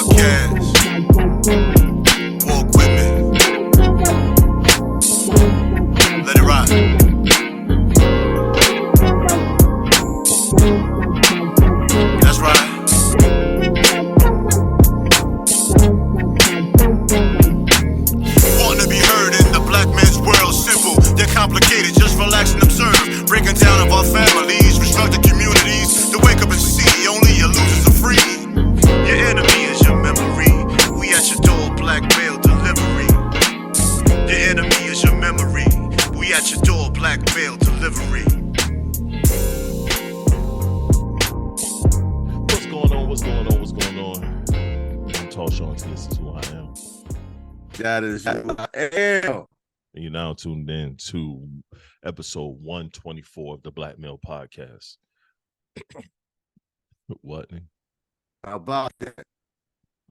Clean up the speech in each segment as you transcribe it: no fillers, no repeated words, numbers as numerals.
podcast. Walk with me. Let it ride. That's right. Wanting to be heard in the black man's world, simple, they're complicated, just relax and observe. Breaking down of our families, restructured communities, to wake up and see only your losers are free. Your enemy is your memory. We at your door, black mail delivery. Your enemy is your memory. We at your door, black mail delivery. What's going on? What's going on? What's going on? I'm TALLSHON. This is who I am. That is who I am. And you're now tuned in to episode 124 of the Black Male Podcast. What? How about that?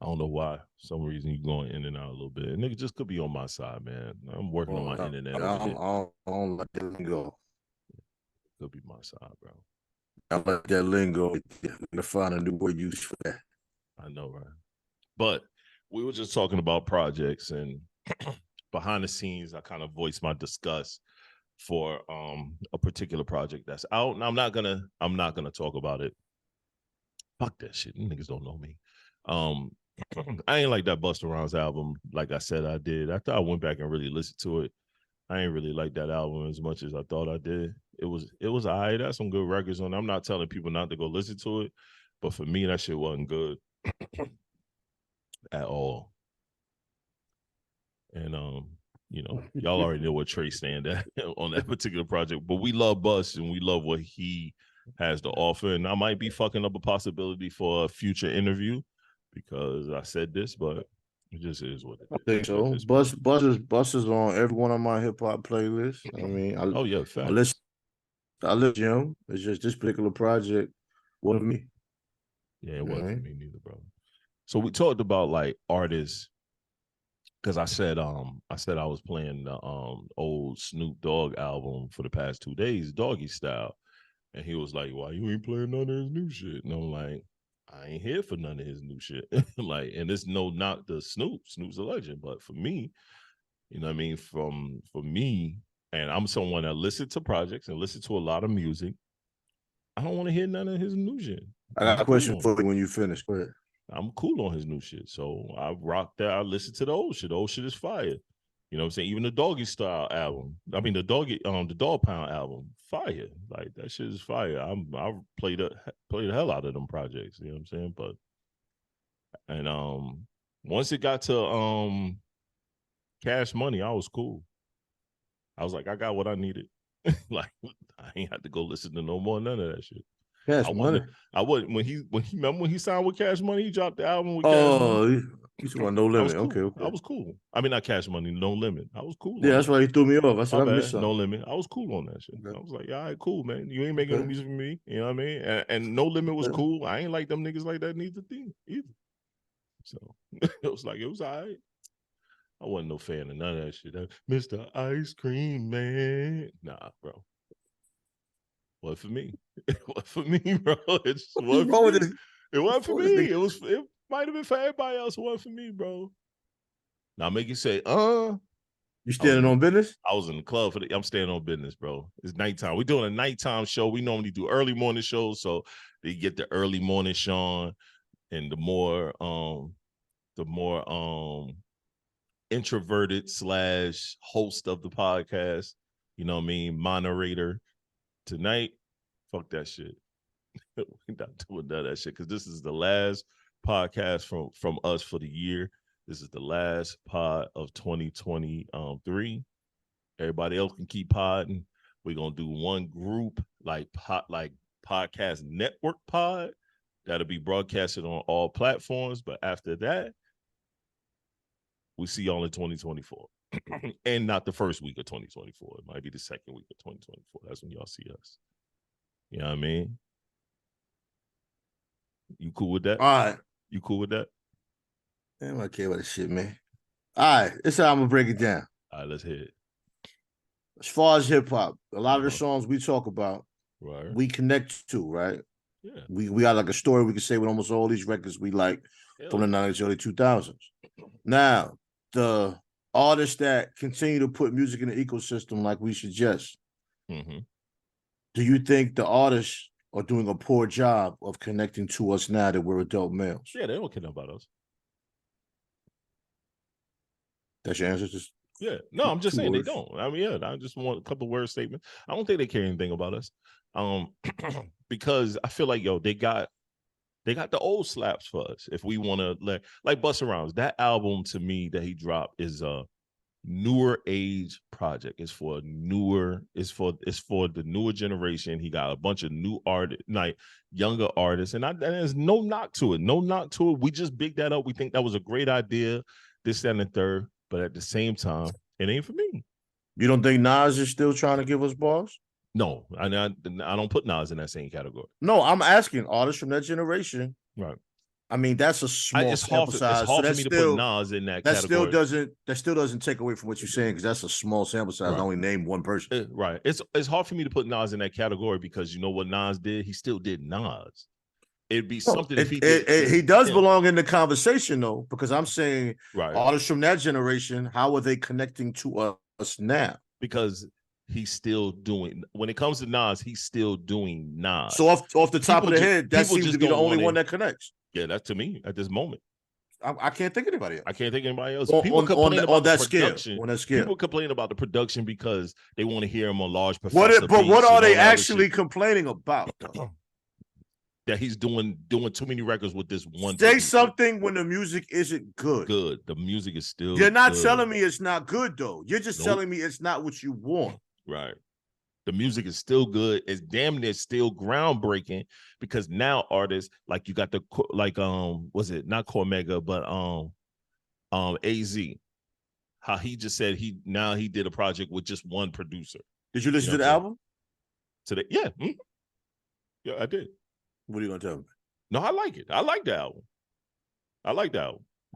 I don't know why. For some reason you're going in and out a little bit. Nigga just could be on my side, man. I'm working on my internet. I don't let that lingo. Could be my side, bro. I let that lingo. To find a new word use for that. I know, right? But we were just talking about projects, and behind the scenes, I kind of voiced my disgust for a particular project that's out. And I'm not gonna talk about it. Fuck that shit. You niggas don't know me. I ain't like that Busta Rhymes album like I said I did. After I went back and really listened to it, I ain't really like that album as much as I thought I did. It was all right. That's some good records on it. I'm not telling people not to go listen to it, but for me, that shit wasn't good at all. And y'all already know what Trey stand at on that particular project. But we love Bus and we love what he has to offer. And I might be fucking up a possibility for a future interview because I said this, but it just is what it is. I think so. Bus is on every one of my hip hop playlists. I mean, I listen to him. It's just this particular project wasn't me. Yeah, it wasn't for me neither, bro. So we talked about like artists. Because I said I was playing the old Snoop Dogg album for the past 2 days, Doggy Style. And he was like, why you ain't playing none of his new shit? And I'm like, I ain't here for none of his new shit. Like, and it's no knock to Snoop. Snoop's a legend. But for me, you know what I mean? For me, and I'm someone that listens to projects and listens to a lot of music, I don't want to hear none of his new shit. I got a question for you when you finish. Go ahead. I'm cool on his new shit. So I rock that. I listen to the old shit. The old shit is fire. You know what I'm saying? Even the Doggy Style album. I mean the Dog Pound album, fire. Like that shit is fire. I play the hell out of them projects. You know what I'm saying? But and once it got to Cash Money, I was cool. I was like, I got what I needed. Like I ain't had to go listen to no more none of that shit. Cash Money. I wouldn't when he signed with Cash Money, he dropped the album with Cash Money. Oh, you want No Limit. Cool. Okay. I was cool. I mean, not Cash Money, No Limit. I was cool. Yeah, that's why he threw me off. I said, I missed something. No Limit. I was cool on that shit. Okay. I was like, all right, cool, man. You ain't making no music for me. You know what I mean? And No Limit was cool. I ain't like them niggas like that neither. So it was like, it was all right. I wasn't no fan of none of that shit. Mr. Ice Cream Man. Nah, bro. What for me? It wasn't for me, bro. It just wasn't for me. It wasn't for me. It might have been for everybody else. It wasn't for me, bro. Now make you say, You standing on business? I was in the club I'm standing on business, bro. It's nighttime. We're doing a nighttime show. We normally do early morning shows, so they get the early morning Sean and the more introverted / host of the podcast, you know what I mean, moderator. Tonight, fuck that shit. We're not doing none of that shit because this is the last podcast from us for the year. This is the last pod of 2023. Everybody else can keep podding. We're gonna do one group like podcast network pod that'll be broadcasted on all platforms. But after that, we see y'all in 2024. And not the first week of 2024. It might be the second week of 2024. That's when y'all see us. You know what I mean? You cool with that? All right. You cool with that? I don't care about this shit, man. All right. This is how I'm going to break it down. All right, let's hit it. As far as hip hop, a lot of the songs we talk about, right, we connect to, right? Yeah. We got like a story we can say with almost all these records we like from the 90s, early 2000s. Now, the artists that continue to put music in the ecosystem like we suggest, do you think the artists are doing a poor job of connecting to us now that we're adult males? Yeah, they don't care about us. That's your answer? Just no, I'm just saying words. They don't. I mean, yeah, I just want a couple word statement. I don't think they care anything about us. Because I feel like, they got the old slaps for us. If we want to like Busta Rhymes, that album to me that he dropped is a newer age project. It's for the newer generation. He got a bunch of new artists, like younger artists, and there's no knock to it. No knock to it. We just bigged that up. We think that was a great idea, this, that, and the third. But at the same time, it ain't for me. You don't think Nas is still trying to give us bars? No, I don't put Nas in that same category. No, I'm asking artists from that generation. Right. I mean, that's a small sample size. It's hard for me to put Nas in that category. That still doesn't take away from what you're saying, because that's a small sample size. Right. I only named one person. Right. It's hard for me to put Nas in that category because you know what Nas did? He still did Nas. It'd be something if he did. He does belong in the conversation, though, because I'm saying artists from that generation, how are they connecting to us now? Because he's still doing, when it comes to Nas, he's still doing Nas. So off the top of the head, that seems to be the only one that connects. Yeah, that's to me at this moment. I can't think of anybody else. I can't think of anybody else. People complain about that production. On that scale. People complain about the production because they want to hear him on large Professor. But what are they actually complaining about? That he's doing too many records with this one. Say something when the music isn't good. Good. The music is still You're not telling me it's not good, though. You're just telling me it's not what you want. Right. The music is still good. It's damn near still groundbreaking because now artists like you got the was it not Cormega but AZ. How he just said he did a project with just one producer. Did you listen to the album? Today, yeah. Yeah, I did. What are you gonna tell me? No, I like it. I like the album.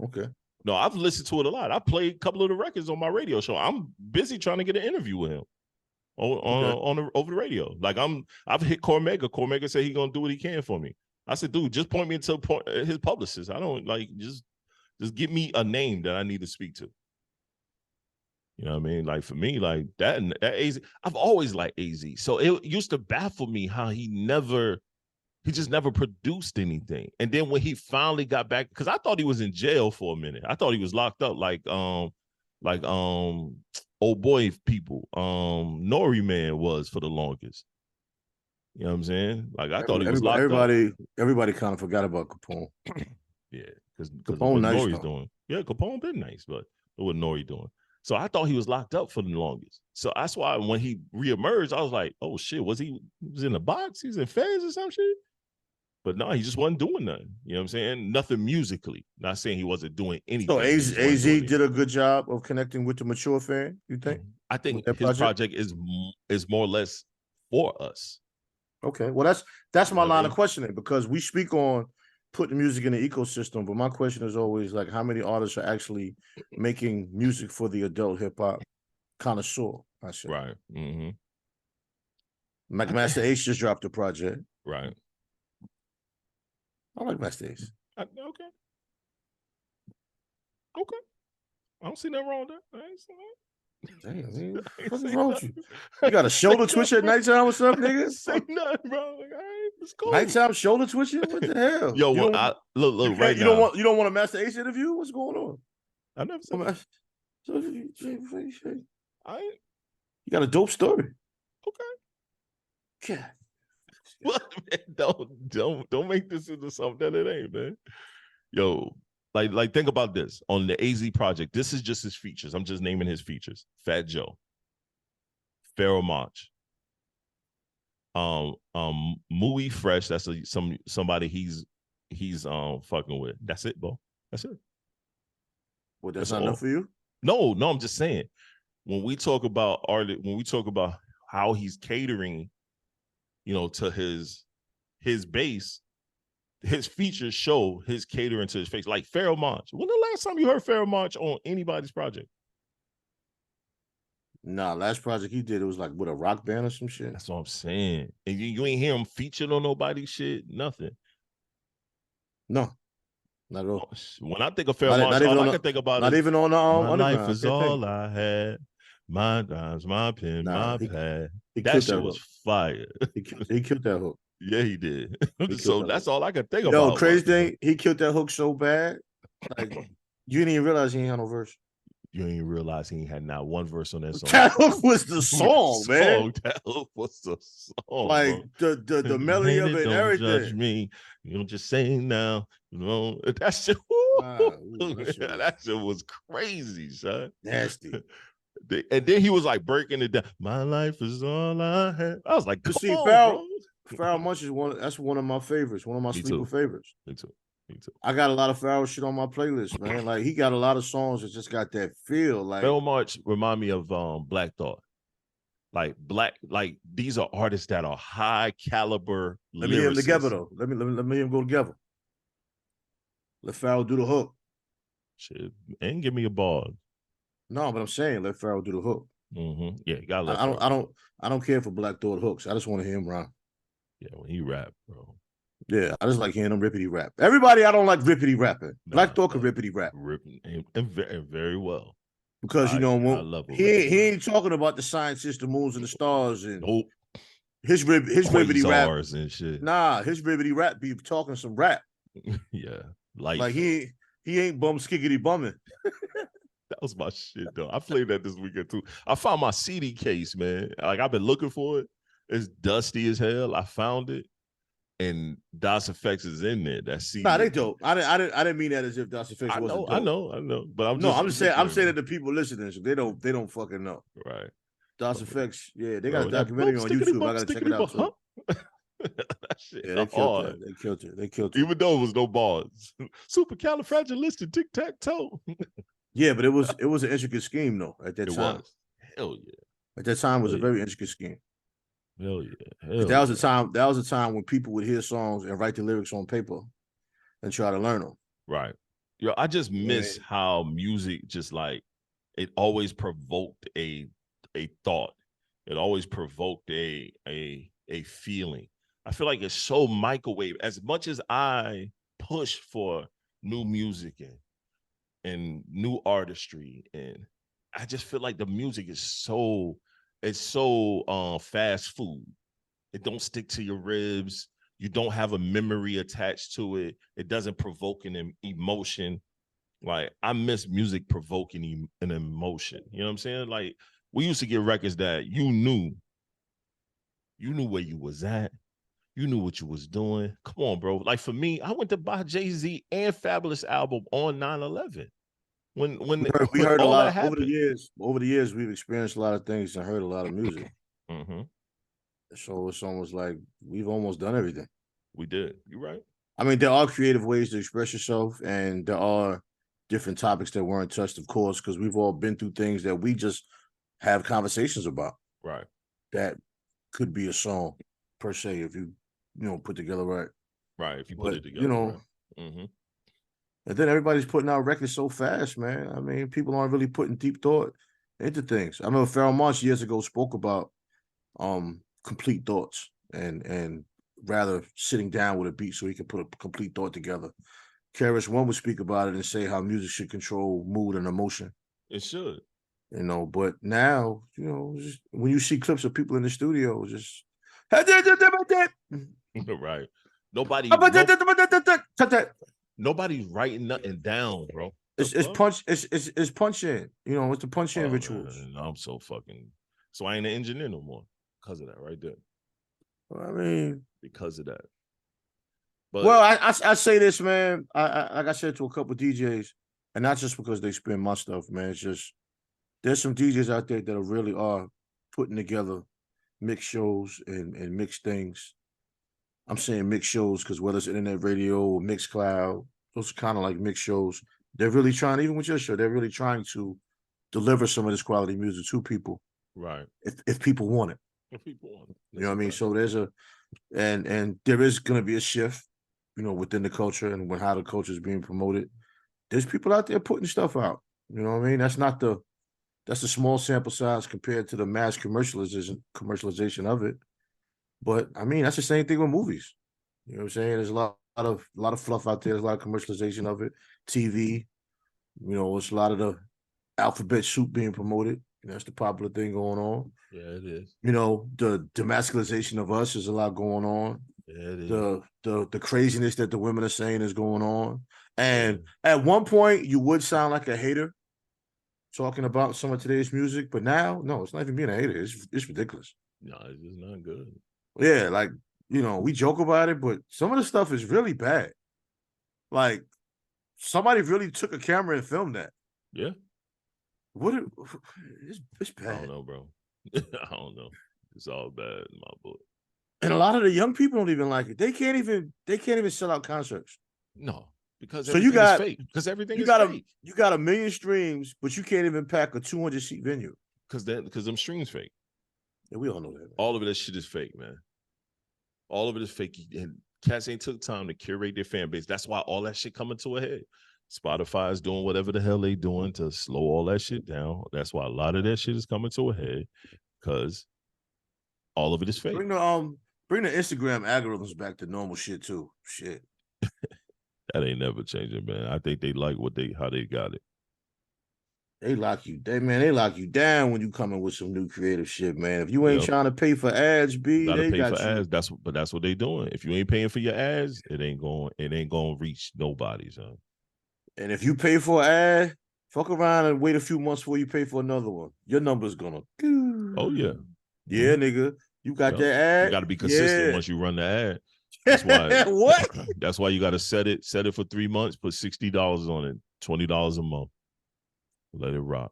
Okay. No, I've listened to it a lot. I played a couple of the records on my radio show. I'm busy trying to get an interview with him over the radio. Like I've hit Cormega. Cormega said he's gonna do what he can for me. I said, dude, just point me to his publicist. I don't like just give me a name that I need to speak to. You know what I mean? Like for me, like that AZ, I've always liked AZ. So it used to baffle me how he just never produced anything. And then when he finally got back, because I thought he was in jail for a minute. I thought he was locked up like old boy people, Nori Man was for the longest. You know what I'm saying? Like I thought he was locked up. Everybody kind of forgot about Capone. Yeah, because Capone nice Nori's doing. Yeah, Capone been nice, but what Nori doing? So I thought he was locked up for the longest. So that's why when he reemerged, I was like, oh shit, he was in the box? He's in Feds or some shit? But no, he just wasn't doing nothing. You know what I'm saying? Nothing musically. Not saying he wasn't doing anything. So AZ did a good job of connecting with the mature fan, you think? I think his project is more or less for us. Okay. Well, that's my line of questioning, because we speak on putting music in the ecosystem, but my question is always like, how many artists are actually making music for the adult hip hop connoisseur? I say. Right. Mm-hmm. Like Master Ace just dropped a project. Right. I like Master Ace. Okay. I don't see nothing wrong with that. I ain't seen that. Damn, what's wrong with you? You got a shoulder twitch at nighttime or something, nigga? Say nothing, bro. Like, all right, it's cool. Nighttime shoulder twitching? What the hell? Yo, look right now. You don't want a Master Ace interview? What's going on? I never said that. You got a dope story. Okay. Yeah. What, man? Don't make this into something that it ain't, man. Yo, like think about this. On the AZ project, this is just his features. I'm just naming his features. Fat Joe, Pharoah Monch, Muy Fresh. That's somebody he's fucking with. That's it, bro. That's it. Well, that's not enough for you? No, I'm just saying. When we talk about art, when we talk about how he's catering, to his base, his features show his catering to his face. Like Pharoah Monch. When the last time you heard Pharoah Monch on anybody's project? Nah, last project he did, it was like with a rock band or some shit. That's what I'm saying. And you ain't hear him featured on nobody's shit, nothing. No, not at all. When I think of Fairmont, all I can think about not is even on the my underground. life is all I had. My dimes, my pen, Nah, my pad. he That killed shit that was hook. fire. He killed that hook. Yeah, he did. He So killed that that's hook. all I can think Yo, about. crazy thing, he killed that hook so bad, like you didn't even realize he ain't had no verse. You didn't even realize he had not one verse on that song. That hook was the song, man. That hook was the song, like bro. the melody of it and don't everything. Judge me. You don't just say now. You know that shit. That shit was crazy, son. Nasty. And then he was like breaking it down. My life is all I have. I was like, come see, on, bro. bro. Pharrell Munch is that's one of my favorites. One of my sleeper favorites. Me too. I got a lot of Pharrell shit on my playlist, man. Like he got a lot of songs that just got that feel. Like Pharrell Munch remind me of Black Thought. Like these are artists that are high caliber. Let me hear them together though. Let me hear them go together. Let Pharrell do the hook. Shit, and give me a ball. No, but I'm saying let Pharrell do the hook. Mm-hmm. Yeah, you gotta let I don't care for Black Thought hooks. I just want to hear him rap. Yeah, when he rap, bro. Yeah, I just like hearing him rippity rap. Everybody, I don't like rippity rapping. Black Thought can rippity rap. And very well. Because you know I love he ain't talking about the scientists, the moons, and the stars, and his ribbity rap and shit. Nah, his ribbity rap be talking some rap. Yeah, like he ain't bum skiggity bumming. That was my shit though. I played that this weekend too. I found my CD case, man. Like I've been looking for it. It's dusty as hell. I found it, and DOS Effects is in there. That CD. Nah, they dope. I didn't mean that as if DOS Effects wasn't dope. I know. But I'm saying that the people listening, so they don't fucking know. Right. DOS Effects, yeah, they got a documentary on YouTube. I gotta check it out too. That shit, yeah, they killed it. Even though it was no bars. Supercalifragilistic tic-tac-toe. Yeah, but it was an intricate scheme though at that time. Was. Hell yeah. At that time, it was a very intricate scheme. Hell yeah. That was a time when people would hear songs and write the lyrics on paper and try to learn them. Right. Yo, I just miss how music just like it always provoked a thought. It always provoked a feeling. I feel like it's so microwave. As much as I push for new music and new artistry, and I just feel like the music is so fast food. It don't stick to your ribs. You don't have a memory attached to it. It doesn't provoke an emotion. Like I miss music provoking an emotion. You know what I'm saying? Like we used to get records that you knew where you was at. You knew what you was doing. Come on, bro. Like for me, I went to buy Jay-Z and Fabulous album on 9/11. When we heard a lot over the years. Over the years, we've experienced a lot of things and heard a lot of music. Mm-hmm. So it's almost like we've almost done everything. We did. You're right. I mean, there are creative ways to express yourself, and there are different topics that weren't touched, of course, because we've all been through things that we just have conversations about. Right. That could be a song per se if you put together right. Right. If you put it together. Right. Mm-hmm. And then everybody's putting out records so fast, man. I mean, people aren't really putting deep thought into things. I remember Pharrell Munch years ago spoke about complete thoughts and rather sitting down with a beat so he could put a complete thought together. KRS-One would speak about it and say how music should control mood and emotion. It should. But now, just, when you see clips of people in the studio, just right. Nobody's writing nothing down, bro. It's punch in. It's the punch in rituals. Man, I'm so I ain't an engineer no more because of that right there. Well, I mean, because of that. But I say this, man. I like I said to a couple of DJs, and not just because they spin my stuff, man. It's just there's some DJs out there that really are putting together mixed shows and mixed things. I'm saying mixed shows because whether it's internet radio or mixed cloud, those are kind of like mixed shows. They're really trying, even with your show, they're really trying to deliver some of this quality music to people. Right. If people want it. If people want it. You know what I mean? So there's and there is going to be a shift, within the culture and how the culture is being promoted. There's people out there putting stuff out. You know what I mean? That's not the that's a small sample size compared to the mass commercialization of it. But I mean, that's the same thing with movies. You know what I'm saying? There's a lot of fluff out there. There's a lot of commercialization of it. TV, you know, it's a lot of the alphabet soup being promoted. That's the popular thing going on. Yeah, it is. You know, the demasculization of us is a lot going on. Yeah, it is. The craziness that the women are saying is going on. And at one point, you would sound like a hater talking about some of today's music, but now, no, it's not even being a hater. It's ridiculous. No, it's just not good. Yeah, like, you know, we joke about it, but some of the stuff is really bad. Like, somebody really took a camera and filmed that. Yeah. It's bad. I don't know, bro. I don't know. It's all bad in my book. And a lot of the young people don't even like it. They can't even sell out concerts. No, because so you got is fake. Because everything is fake. fake. You got 1 million streams, but you can't even pack a 200-seat venue. Because them streams fake. Yeah, we all know that. Man. All of that shit is fake, man. All of it is fake. And cats ain't took time to curate their fan base. That's why all that shit coming to a head. Spotify is doing whatever the hell they doing to slow all that shit down. That's why a lot of that shit is coming to a head, because all of it is fake. Bring the Instagram algorithms back to normal shit too. Shit. That ain't never changing, man. I think they like how they got it. They lock you down when you coming with some new creative shit, man. If you ain't trying to pay for ads, they got you. Ads. That's what they doing. If you ain't paying for your ads, it ain't going to reach nobody, son. And if you pay for an ad, fuck around and wait a few months before you pay for another one. Your number's gonna. Oh yeah, yeah, nigga. You got that ad. You got to be consistent once you run the ad. That's why. What? That's why you got to set it for 3 months. Put $60 on it, $20 a month. Let it rock.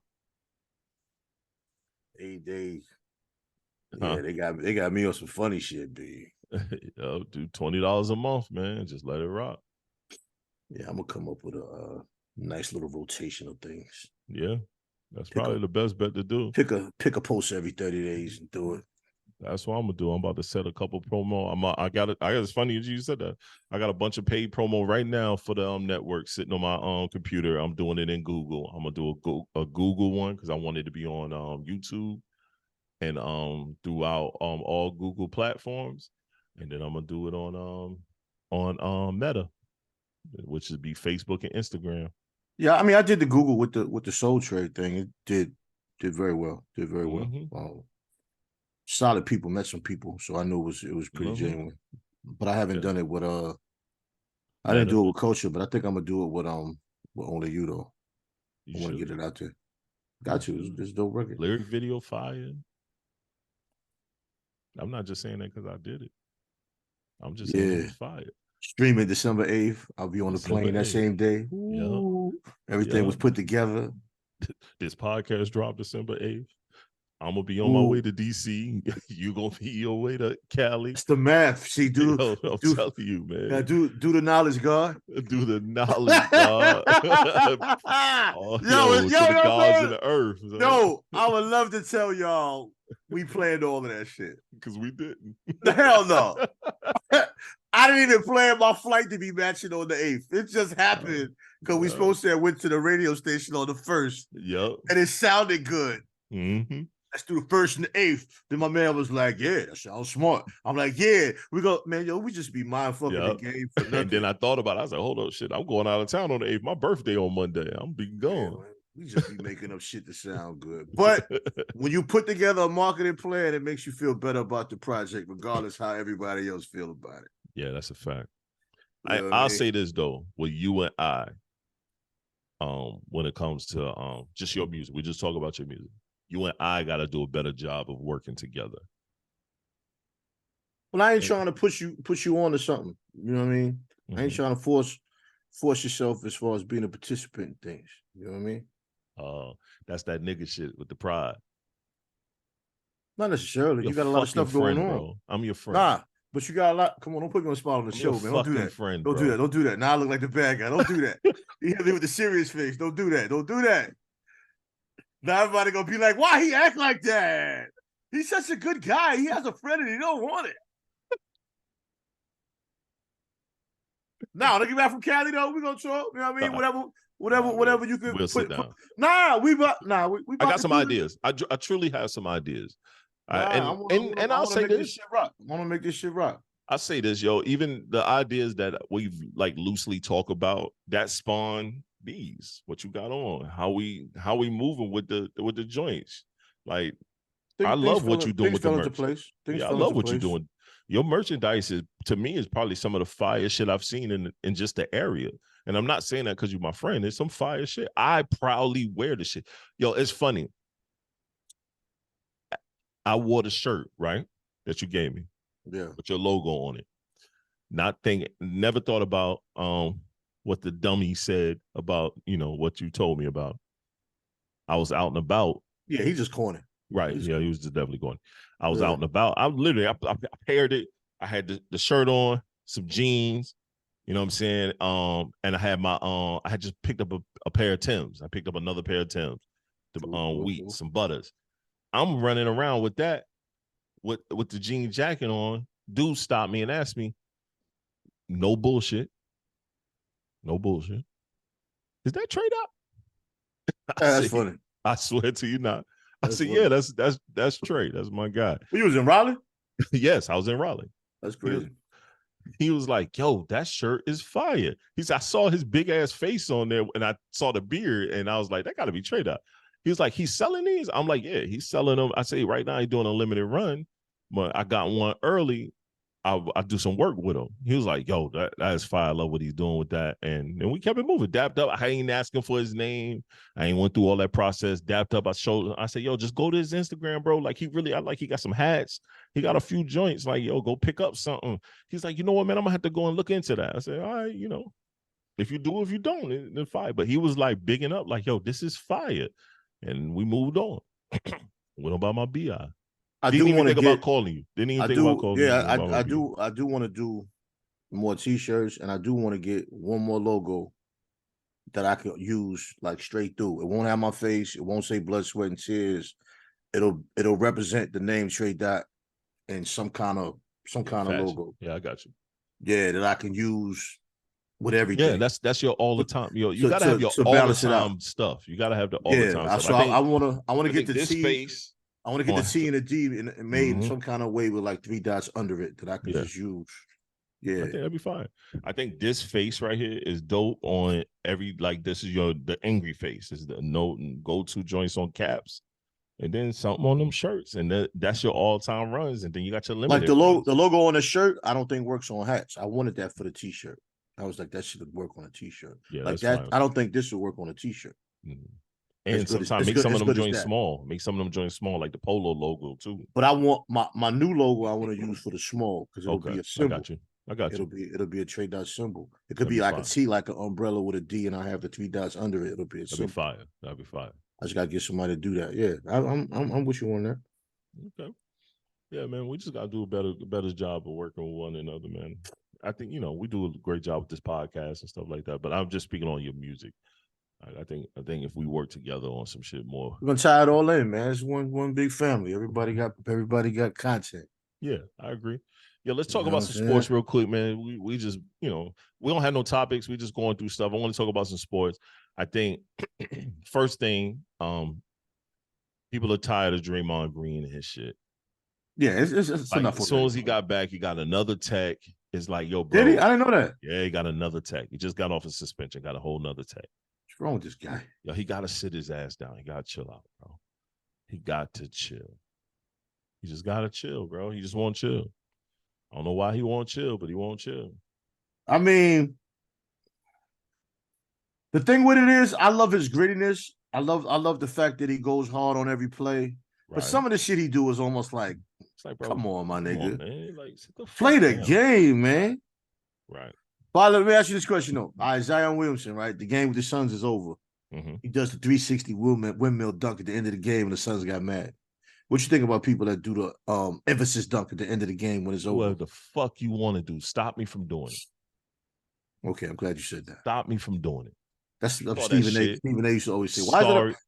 8 days. Yeah, they got me on some funny shit, B. Yo, do $20 a month, man. Just let it rock. Yeah, I'm gonna come up with a nice little rotation of things. Yeah, that's probably the best bet to do. Pick a post every 30 days and do it. That's what I'm gonna do. I'm about to set a couple promo. I got it. It's funny you said that. I got a bunch of paid promo right now for the network sitting on my computer. I'm doing it in Google. I'm gonna do a Google one because I want it to be on YouTube and throughout all Google platforms, and then I'm gonna do it on Meta, which would be Facebook and Instagram. Yeah, I mean, I did the Google with the Soul Trade thing. It did very well. Did very well. Solid people, met some people, so I knew it was pretty genuine. But I haven't done it with I didn't do it with Culture, but I think I'm gonna do it with Only You though. I want to get it out there. Got you. It's dope record. Lyric video fire. I'm not just saying that because I did it. I'm just saying it's fire. Streaming December 8th. I'll be on the plane that same day. Ooh. Everything was put together. This podcast dropped December 8th. I'm gonna be on my way to DC. You gonna be your way to Cali. It's the math. See, dude. I'm telling you, man. Do the knowledge, God. Do the knowledge, God. To the gods of the earth. So. No, I would love to tell y'all we planned all of that shit. Because we didn't. Hell no. I didn't even plan my flight to be matching on the 8th. It just happened because we supposed to have went to the radio station on the 1st. Yep. And it sounded good. Mm-hmm. Let's do the 1st and the 8th. Then my man was like, yeah, that sounds smart. I'm like, yeah. We go, man, we just be mindful of the game for nothing. And then I thought about it. I was like, hold up, shit. I'm going out of town on the 8th. My birthday on Monday. I'm be gone. Yeah, we just be making up shit to sound good. But when you put together a marketing plan, it makes you feel better about the project, regardless how everybody else feel about it. Yeah, that's a fact. I'll say this though, with you and I, when it comes to just your music, we just talk about your music. You and I got to do a better job of working together. Well, I ain't trying to push you on to something. You know what I mean? Mm-hmm. I ain't trying to force yourself as far as being a participant in things. You know what I mean? That's that nigga shit with the pride. Not necessarily. You got a lot of stuff going on. Bro. I'm your friend. Nah, but you got a lot. Come on, don't put me on the spot on the show, man. Don't do that. Don't do that. Don't do that. Now I look like the bad guy. Don't do that. You hit me with the serious face. Don't do that. Don't do that. Now everybody gonna be like, why he act like that? He's such a good guy. He has a friend and he don't want it. Now, when I get back from Cali, though, we're gonna talk. You know what I mean? Whatever you could we'll sit down. We about I got to some do ideas. I truly have some ideas. I I'll say make this shit rock. I want to make this shit rock. I say this, yo. Even the ideas that we've like loosely talk about that spawn these. What you got on? How we moving with the joints? Like I love what you're doing with the merch. Yeah, I love what you're doing. Your merchandise is, to me, is probably some of the fire shit I've seen in just the area. And I'm not saying that because you're my friend. It's some fire shit. I proudly wear the shit. Yo, it's funny. I wore the shirt, right? That you gave me. Yeah. With your logo on it. Never thought about what the dummy said about, what you told me about. I was out and about. Yeah, he just corny. Right. He was just definitely going. I was out and about. I paired it. I had the shirt on, some jeans, you know what I'm saying? And I had I had just picked up a pair of Timbs. I picked up another pair of Timbs, wheat, some butters. I'm running around with that, with the jean jacket on. Dude stopped me and asked me, no bullshit. Is that Tre-Dot? That's funny. I swear to you not. I said, yeah, that's Trey. That's my guy. You was in Raleigh? Yes, I was in Raleigh. That's crazy. He was like, yo, that shirt is fire. He said, I saw his big ass face on there and I saw the beard and I was like, that gotta be Tre-Dot. He was like, he's selling these? I'm like, yeah, he's selling them. I say right now he's doing a limited run, but I got one early. I do some work with him. He was like, yo, that is fire. I love what he's doing with that. And we kept it moving. Dapped up. I ain't asking for his name. I ain't went through all that process. Dapped up. I said, yo, just go to his Instagram, bro. Like he got some hats. He got a few joints. Like, yo, go pick up something. He's like, you know what, man, I'm gonna have to go and look into that. I said, all right, if you do, if you don't, then fire. But he was like bigging up, like, yo, this is fire. And we moved on. Went about my BI. I didn't even think about calling you. Didn't even think about calling you. Yeah, I do want to do more T-shirts, and I do want to get one more logo that I could use like straight through. It won't have my face. It won't say blood, sweat, and tears. It'll represent the name Tre-Dot in some kind of logo. Yeah, I got you. Yeah, that I can use with everything. Yeah, that's your all the time. You gotta have your all the time stuff. You gotta have the all the time stuff. I want to get the T. Space. I want to get the T and the D made in some kind of way with like 3 dots under it that I can just use. Yeah, I think that'd be fine. I think this face right here is dope on every, like, this is the angry face. This is the note and go-to joints on caps, and then something on them shirts, and that's your all-time runs, and then you got your limited. Like the logo on the shirt, I don't think works on hats. I wanted that for the T-shirt. I was like, that should work on a T-shirt. Yeah, like that. Fine. I don't think this would work on a T-shirt. Mm-hmm. And sometimes make some of them joints small. Make some of them joints small, like the Polo logo too. But I want my new logo. I want to use for the small because it'll be a symbol. I got you. It'll be a Tre-Dot symbol. It could be like a T, like an umbrella with a D, and I have the 3 dots under it. It'll be a symbol. That'd be fire. I just gotta get somebody to do that. Yeah, I'm with you on that. Okay. Yeah, man. We just gotta do a better job of working with one another, man. I think we do a great job with this podcast and stuff like that. But I'm just speaking on your music. I think if we work together on some shit more, we're gonna tie it all in, man. It's one big family. Everybody got content. Yeah, I agree. Yeah, let's talk about some sports real quick, man. We just we don't have no topics. We just going through stuff. I want to talk about some sports. I think first thing, people are tired of Draymond Green and his shit. Yeah, it's like, enough. As soon as he got back, he got another tech. It's like, yo, bro. Did he? I didn't know that. Yeah, he got another tech. He just got off his suspension. Got a whole nother tech. What's wrong with this guy? Yo, he got to sit his ass down. He got to chill out, bro. He got to chill. He just got to chill, bro. He just won't chill. I don't know why he won't chill, but he won't chill. I mean, the thing with it is, I love his grittiness. I love the fact that he goes hard on every play. Right. But some of the shit he do is almost like, bro, come on, my nigga. Man. Like, play the game, man. Right. But let me ask you this question, though. All right, Zion Williamson, right? The game with the Suns is over. Mm-hmm. He does the 360 windmill dunk at the end of the game, and the Suns got mad. What you think about people that do the emphasis dunk at the end of the game when it's over? What the fuck you want to do? Stop me from doing it. Okay, I'm glad you said that. Stop me from doing it. That's Stephen A. Stephen A. used to always say.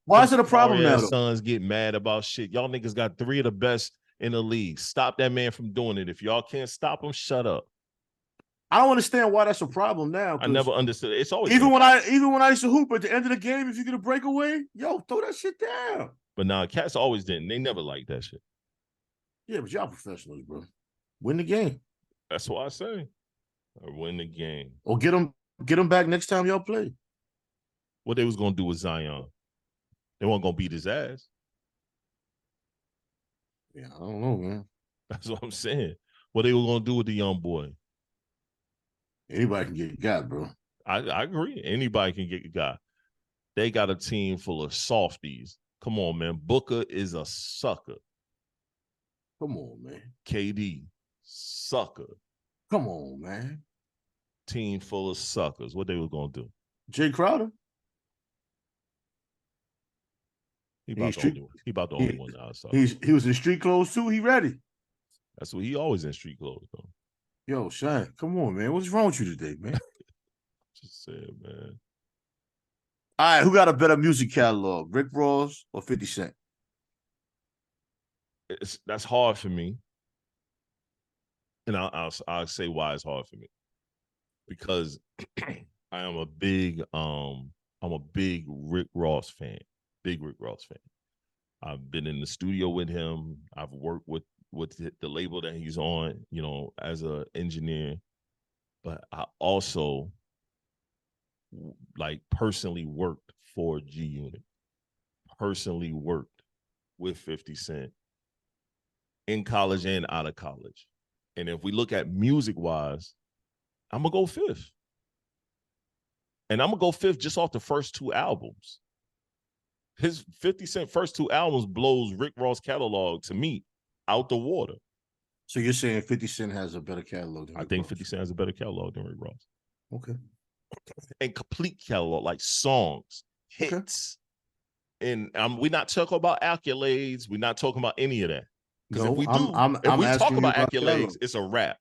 Why is it a problem now? Sons get mad about shit. Y'all niggas got 3 of the best in the league. Stop that man from doing it. If y'all can't stop him, shut up. I don't understand why that's a problem now. I never understood. It's always even when I used to hoop at the end of the game, if you get a breakaway, yo, throw that shit down. But now cats always didn't. They never liked that shit. Yeah, but y'all professionals, bro. Win the game. That's what I say. Or win the game. Or get them back next time y'all play. What they was gonna do with Zion? They weren't gonna beat his ass. Yeah, I don't know, man. That's what I'm saying. What they were gonna do with the young boy? Anybody can get got, bro. I agree. Anybody can get got. They got a team full of softies. Come on, man. Booker is a sucker. Come on, man. KD, sucker. Come on, man. Team full of suckers. What they were gonna do? Jay Crowder. He about the only one now. So. He was in street clothes too. He ready. That's what he always in street clothes though. Yo, Shine, come on, man. What's wrong with you today, man? Just saying, man. All right, who got a better music catalog, Rick Ross or 50 Cent? That's hard for me, and I'll say why it's hard for me. Because I am a big Rick Ross fan. Big Rick Ross fan. I've been in the studio with him. I've worked with the label that he's on, you know, as an engineer. But I also like personally worked for G Unit. Personally worked with 50 Cent in college and out of college. And if we look at music-wise, I'm going to go fifth. And I'm going to go fifth just off the first two albums. His 50 Cent first two albums blows Rick Ross' catalog, to me, out the water. So you're saying 50 Cent has a better catalog than Rick I think Ross? 50 Cent has a better catalog than Rick Ross. Okay. And complete catalog, like songs, hits. Okay. And we're not talking about accolades. We're not talking about any of that. Because no, if we do, if we talk about accolades, catalog. It's a wrap,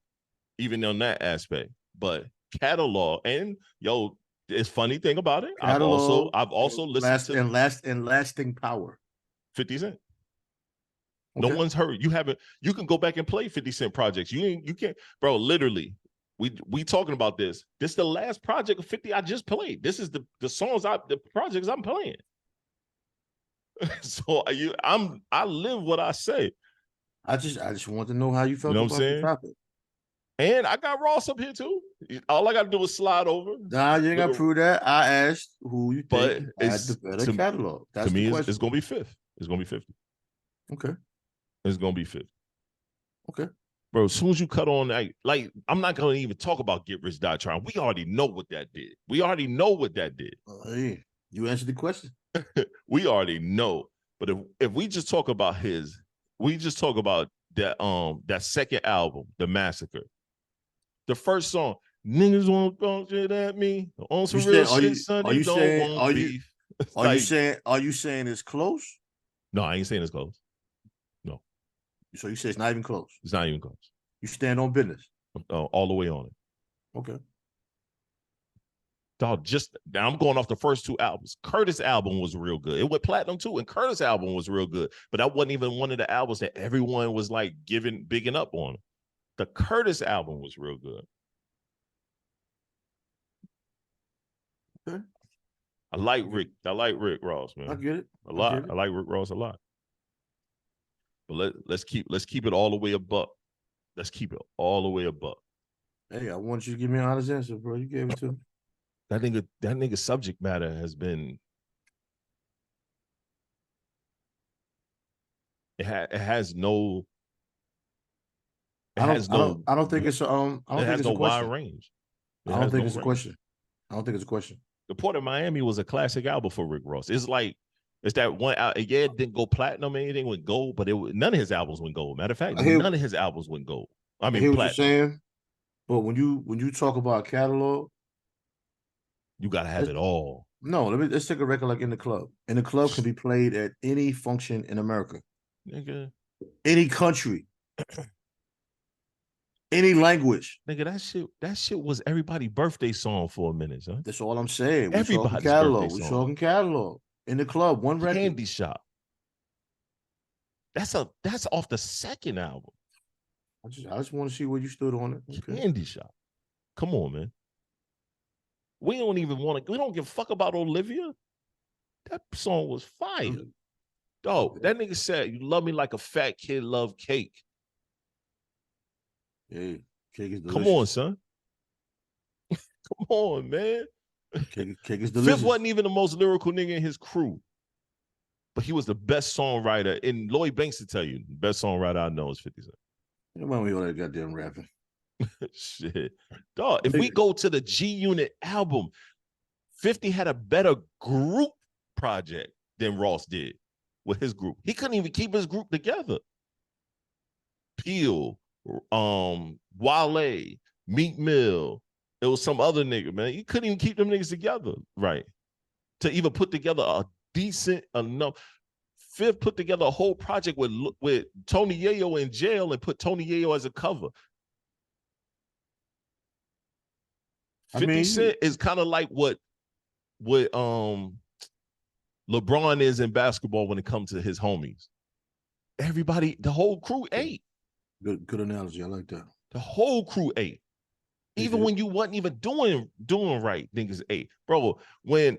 even on that aspect. But catalog, and yo, it's funny thing about it. Catalog, I've also listened to lasting power. 50 Cent. Okay. No one's heard. You can go back and play 50 Cent projects. You can't, bro. Literally, we talking about this. This is the last project of 50 I just played. This is the projects I'm playing. So I live what I say. I just want to know how you felt about the topic. And I got Ross up here too. All I got to do is slide over. Nah, you ain't got to prove that. I asked who you think had the better catalog. That's to me, the question. It's going to be fifth. It's going to be 50. Okay. It's going to be 50. Okay. Bro, as soon as you cut on, like I'm not going to even talk about Get Rich Die Trying. We already know what that did. Hey, you answered the question. We already know. But if we just talk about that second album, The Massacre. The first song, niggas won't throw shit at me. On some real shit, son, you don't want beef. Are you saying it's close? No, I ain't saying it's close. No. So you say it's not even close? It's not even close. You stand on business? All the way on it. Okay. Dog, now I'm going off the first two albums. Curtis' album was real good. It went platinum too, and Curtis' album was real good. But that wasn't even one of the albums that everyone was like bigging up on. The Curtis album was real good. Okay. I like Rick Ross, man. I get it. A lot. I like Rick Ross a lot. But let's keep it all the way a buck. Let's keep it all the way a buck. Hey, I want you to give me an honest answer, bro. You gave it to me. That nigga subject matter has been. It has no. I don't think it's a wide range. I don't think it's a question. The Port of Miami was a classic album for Rick Ross. It's that one. Yeah, it didn't go platinum or anything with gold, but none of his albums went gold. Matter of fact, none of his albums went gold. I mean, hear platinum. What you're saying, but when you talk about catalog, you gotta have it all. No, let's take a record like In the Club. In the Club can be played at any function in America, nigga, any country. Any language. Nigga, that shit was everybody's birthday song for a minute, son. That's all I'm saying. Everybody's catalog. We're talking catalog. In the Club, one record. Candy Shop. That's off the second album. I just want to see where you stood on it. Okay. Candy Shop. Come on, man. We don't even want to. We don't give a fuck about Olivia. That song was fire. Dog, that nigga said, "You love me like a fat kid love cake." Hey, cake is delicious. Come on, son. Come on, man. Cake is delicious. Fifth wasn't even the most lyrical nigga in his crew, but he was the best songwriter. And Lloyd Banks to tell you, the best songwriter I know is 50 Cent. You mind me all that goddamn rapping. Shit. Dog, if we go to the G Unit album, 50 had a better group project than Ross did with his group. He couldn't even keep his group together. Peel, Wale, Meek Mill. It was some other nigga, man. You couldn't even keep them niggas together, right? To even put together a decent enough. Fifth put together a whole project with Tony Yayo in jail and put Tony Yayo as a cover. 50 Cent is kind of like what LeBron is in basketball when it comes to his homies. Everybody, the whole crew ate. Good analogy. I like that. The whole crew ate. Even when you wasn't even doing right, niggas ate. Bro, when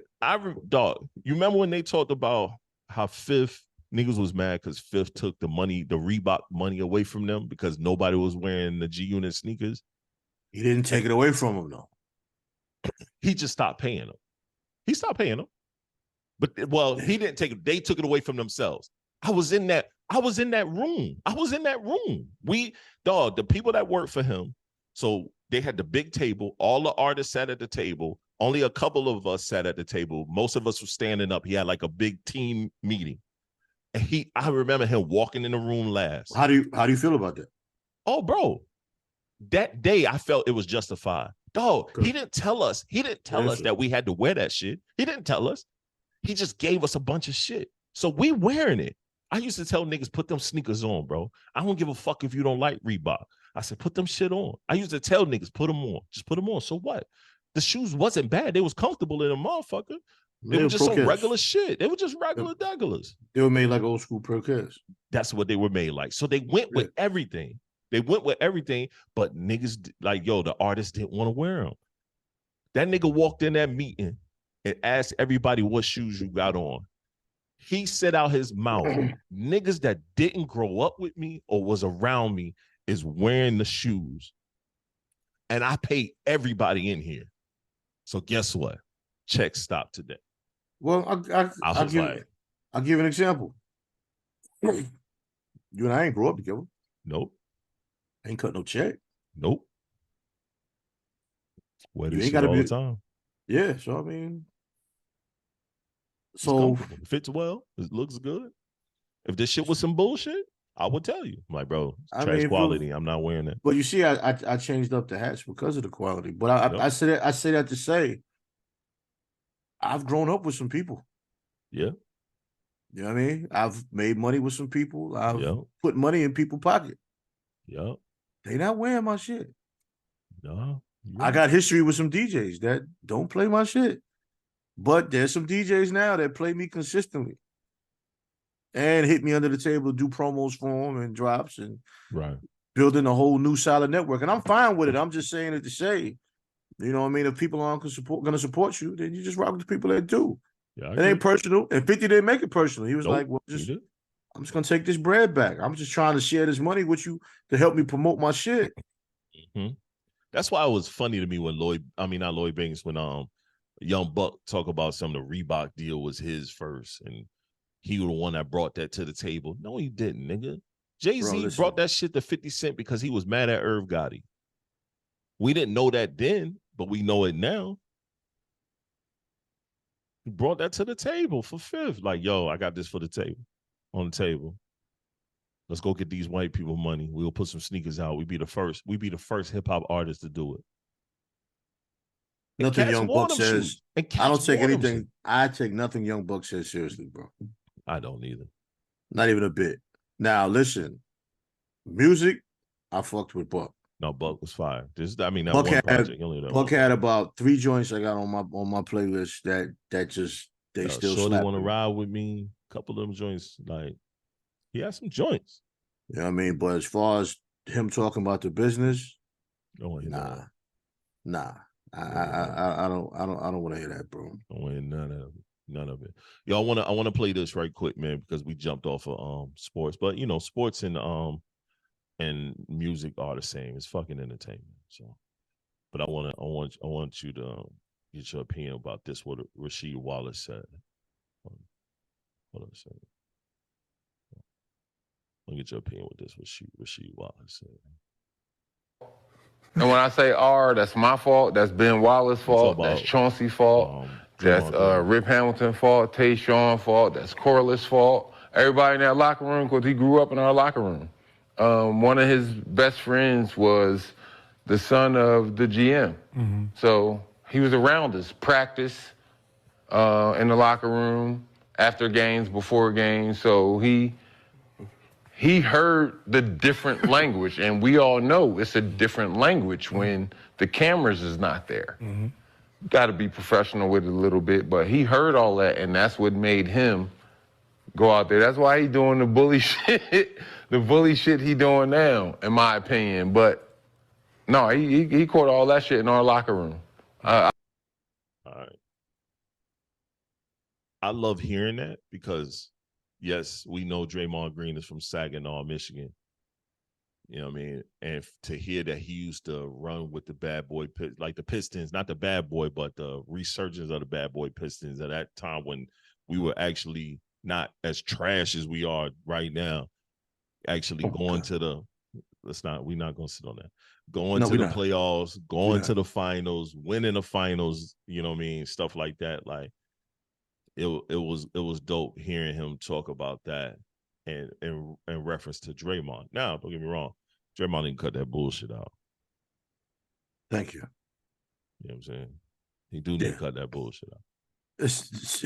dog, you remember when they talked about how Fifth niggas was mad because Fifth took the money, the Reebok money away from them because nobody was wearing the G Unit sneakers? He didn't take it away from them, though. He just stopped paying them. He stopped paying them. But he didn't take it. They took it away from themselves. I was in that room. The people that worked for him, so they had the big table. All the artists sat at the table. Only a couple of us sat at the table. Most of us were standing up. He had like a big team meeting. And I remember him walking in the room last. How do you feel about that? Oh, bro. That day I felt it was justified. Dog, he didn't tell us. He didn't tell us that we had to wear that shit. He didn't tell us. He just gave us a bunch of shit. So we wearing it. I used to tell niggas, put them sneakers on, bro. I don't give a fuck if you don't like Reebok. I said, put them shit on. I used to tell niggas, put them on. Just put them on. So what? The shoes wasn't bad. They was comfortable in a motherfucker. They were just some regular shit. They were just regular degulars. They were made like old school Pro-Cats. That's what they were made like. So they went with everything. They went with everything, but niggas, like, the artists didn't want to wear them. That nigga walked in that meeting and asked everybody what shoes you got on. He said out his mouth, niggas that didn't grow up with me or was around me is wearing the shoes. And I paid everybody in here. So guess what? Check stopped today. Well, I'll give an example. You and I ain't grow up together. Nope. I ain't cut no check. Nope. Wear this shit all the time. Yeah, so I mean, it fits well. It looks good. If this shit was some bullshit, I would tell you. I'm like, bro, trash quality. I'm not wearing it. But you see, I changed up the hats because of the quality. But I say that to say, I've grown up with some people. Yeah. You know what I mean? I've made money with some people. I've put money in people's pocket. Yeah. They not wearing my shit. No. I got history with some DJs that don't play my shit. But there's some DJs now that play me consistently and hit me under the table to do promos for them and drops and building a whole new solid network. And I'm fine with it. I'm just saying it to say, you know what I mean? If people aren't going to support you, then you just rock with the people that do. Yeah, it ain't personal. And 50 didn't make it personal. He was like, well, I'm just going to take this bread back. I'm just trying to share this money with you to help me promote my shit. Mm-hmm. That's why it was funny to me when not Lloyd Banks, when Young Buck talk about some of the Reebok deal was his first, and he was the one that brought that to the table. No, he didn't, nigga. Jay-Z brought that shit to 50 Cent because he was mad at Irv Gotti. We didn't know that then, but we know it now. He brought that to the table for Fifth. Like, yo, I got this for the table, on the table. Let's go get these white people money. We'll put some sneakers out. We be the first hip-hop artist to do it. Nothing Young Buck says. I don't take anything. I take nothing Young Buck says seriously, bro. I don't either. Not even a bit. Now, listen. Music, I fucked with Buck. No, Buck was fire. Buck one project. Buck had about 3 joints I got on my playlist that just they still Shorty Want to Ride With Me. A couple of them joints, like he had some joints. You know what I mean? But as far as him talking about the business, nah. Nah, I don't want to hear that, bro. I don't want to hear none of it. Yo, I want to play this right quick, man, because we jumped off of sports, but sports and music are the same. It's fucking entertainment. So, but I want you to get your opinion about this. What Rasheed Wallace said. Hold on a second. Let me get your opinion with this. What Rasheed Wallace said. And when I say R, that's my fault. That's Ben Wallace's fault. That's Chauncey's fault. That's Rip Hamilton's fault. TALLSHON's fault. That's Corliss's fault. Everybody in that locker room, because he grew up in our locker room. One of his best friends was the son of the GM. Mm-hmm. So he was around us, practice, in the locker room, after games, before games. So he heard the different language, and we all know it's a different language when the cameras is not there. Mm-hmm. Got to be professional with it a little bit, but he heard all that, and that's what made him go out there. That's why he doing the bully shit, the bully shit he doing now, in my opinion. But no, he caught all that shit in our locker room. All right. I love hearing that because, yes, we know Draymond Green is from Saginaw, Michigan. You know what I mean? And to hear that he used to run with the bad boy, like the Pistons, not the bad boy, but the resurgence of the bad boy Pistons at that time when we were actually not as trash as we are right now, actually going to the, we're not going to sit on that. Going to the playoffs, going to the finals, winning the finals, you know what I mean? Stuff like that. Like, it was dope hearing him talk about that and in reference to Draymond. Now, don't get me wrong, Draymond didn't cut that bullshit out. Thank you. You know what I'm saying? He need to cut that bullshit out.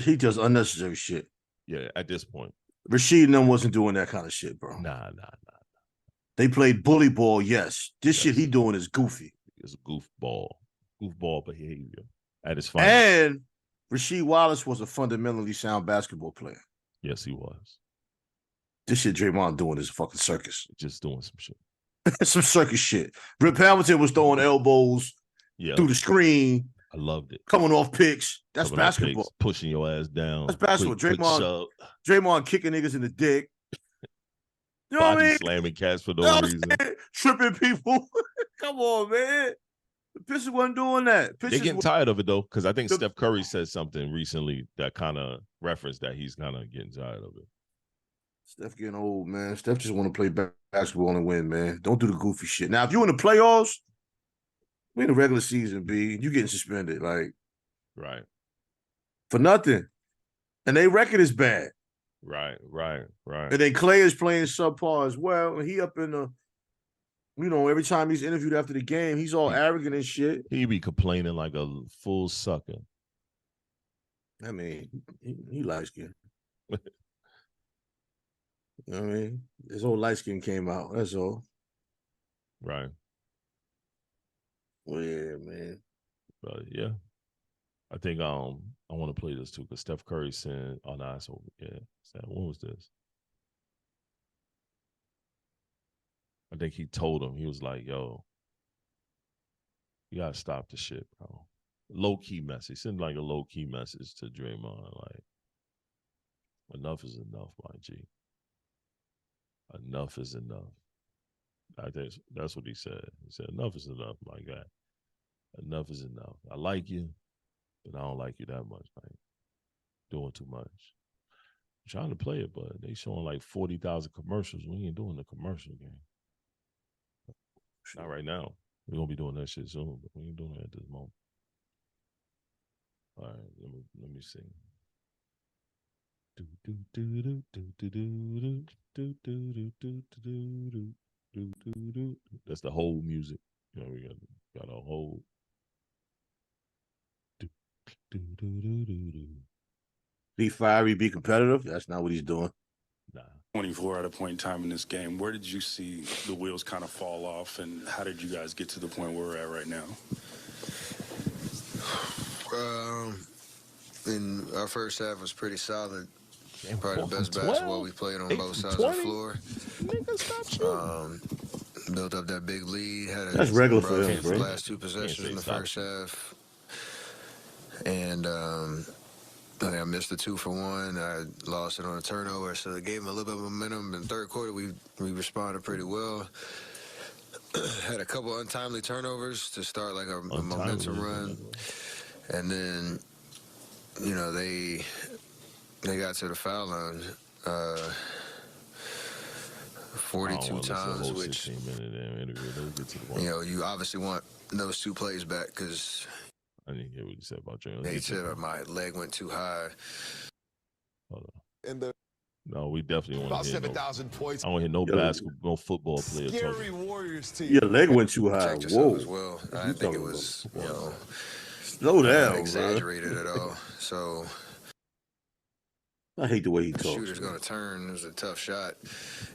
He does unnecessary shit. Yeah, at this point. Rasheed and them wasn't doing that kind of shit, bro. Nah. They played bully ball, yes. This shit he doing is goofy. It's a goofball behavior at his finest. And Rasheed Wallace was a fundamentally sound basketball player. Yes, he was. This shit Draymond doing is a fucking circus. Just doing some shit. Some circus shit. Rip Hamilton was throwing elbows through the screen. I loved it. Coming off picks. That's basketball. Picks, pushing your ass down. That's basketball. Draymond kicking niggas in the dick. You know Body what I mean? Slamming cats for no reason. Tripping people. Come on, man. The Pistons wasn't doing that. They're getting tired of it, though, because I think Steph Curry said something recently that kind of referenced that he's kind of getting tired of it. Steph getting old, man. Steph just want to play basketball and win, man. Don't do the goofy shit. Now, if you're in the playoffs, we in the regular season, B, you getting suspended, like, right, for nothing. And their record is bad. Right. And then Clay is playing subpar as well. And he up in the, every time he's interviewed after the game, he's all arrogant and shit. He be complaining like a full sucker. I mean, he light skin. You know what I mean? His whole light skin came out. That's all. Right. Well, yeah, man. But yeah. I think I want to play this too because Steph Curry said, "Oh no, so yeah." When was this? I think he told him, he was like, "Yo, you gotta stop the shit, bro." Low key message, send like a low key message to Draymond, like, enough is enough, my G. Enough is enough. I think that's what he said. He said, "Enough is enough, my guy. Enough is enough. I like you, but I don't like you that much. Like, doing too much. I'm trying to play it, but they showing like 40,000 commercials. We ain't doing the commercial game. Not right now. We're gonna be doing that shit soon, but we ain't doing it at this moment. All right, let me sing. That's the whole music. You know, we got a whole. Be fiery, be competitive. That's not what he's doing. Nah. 24 at a point in time in this game. Where did you see the wheels kind of fall off, and how did you guys get to the point where we're at right now? In our first half was pretty solid. Probably the best basketball we played on both sides of the floor. built up that big lead. That's regular for him, bro. Last two possessions in the first half. And I think I missed the 2 for 1. I lost it on a turnover, so it gave him a little bit of momentum. In the third quarter, we responded pretty well. Had a couple untimely turnovers to start like a momentum run. And then, you know, they got to the foul line 42 times, which, you know, you obviously want those 2 plays back because I didn't hear what you said about Jalen. they said my leg went too high. Hold on. No, we definitely want to hear 7,000 points. I don't hear no basketball, no football player talking. Warriors team. Your leg went too high. Whoa. As well. I didn't think it was, you know, slow down, exaggerated at all. So I hate the way he talks. Shooter's going to turn. It was a tough shot.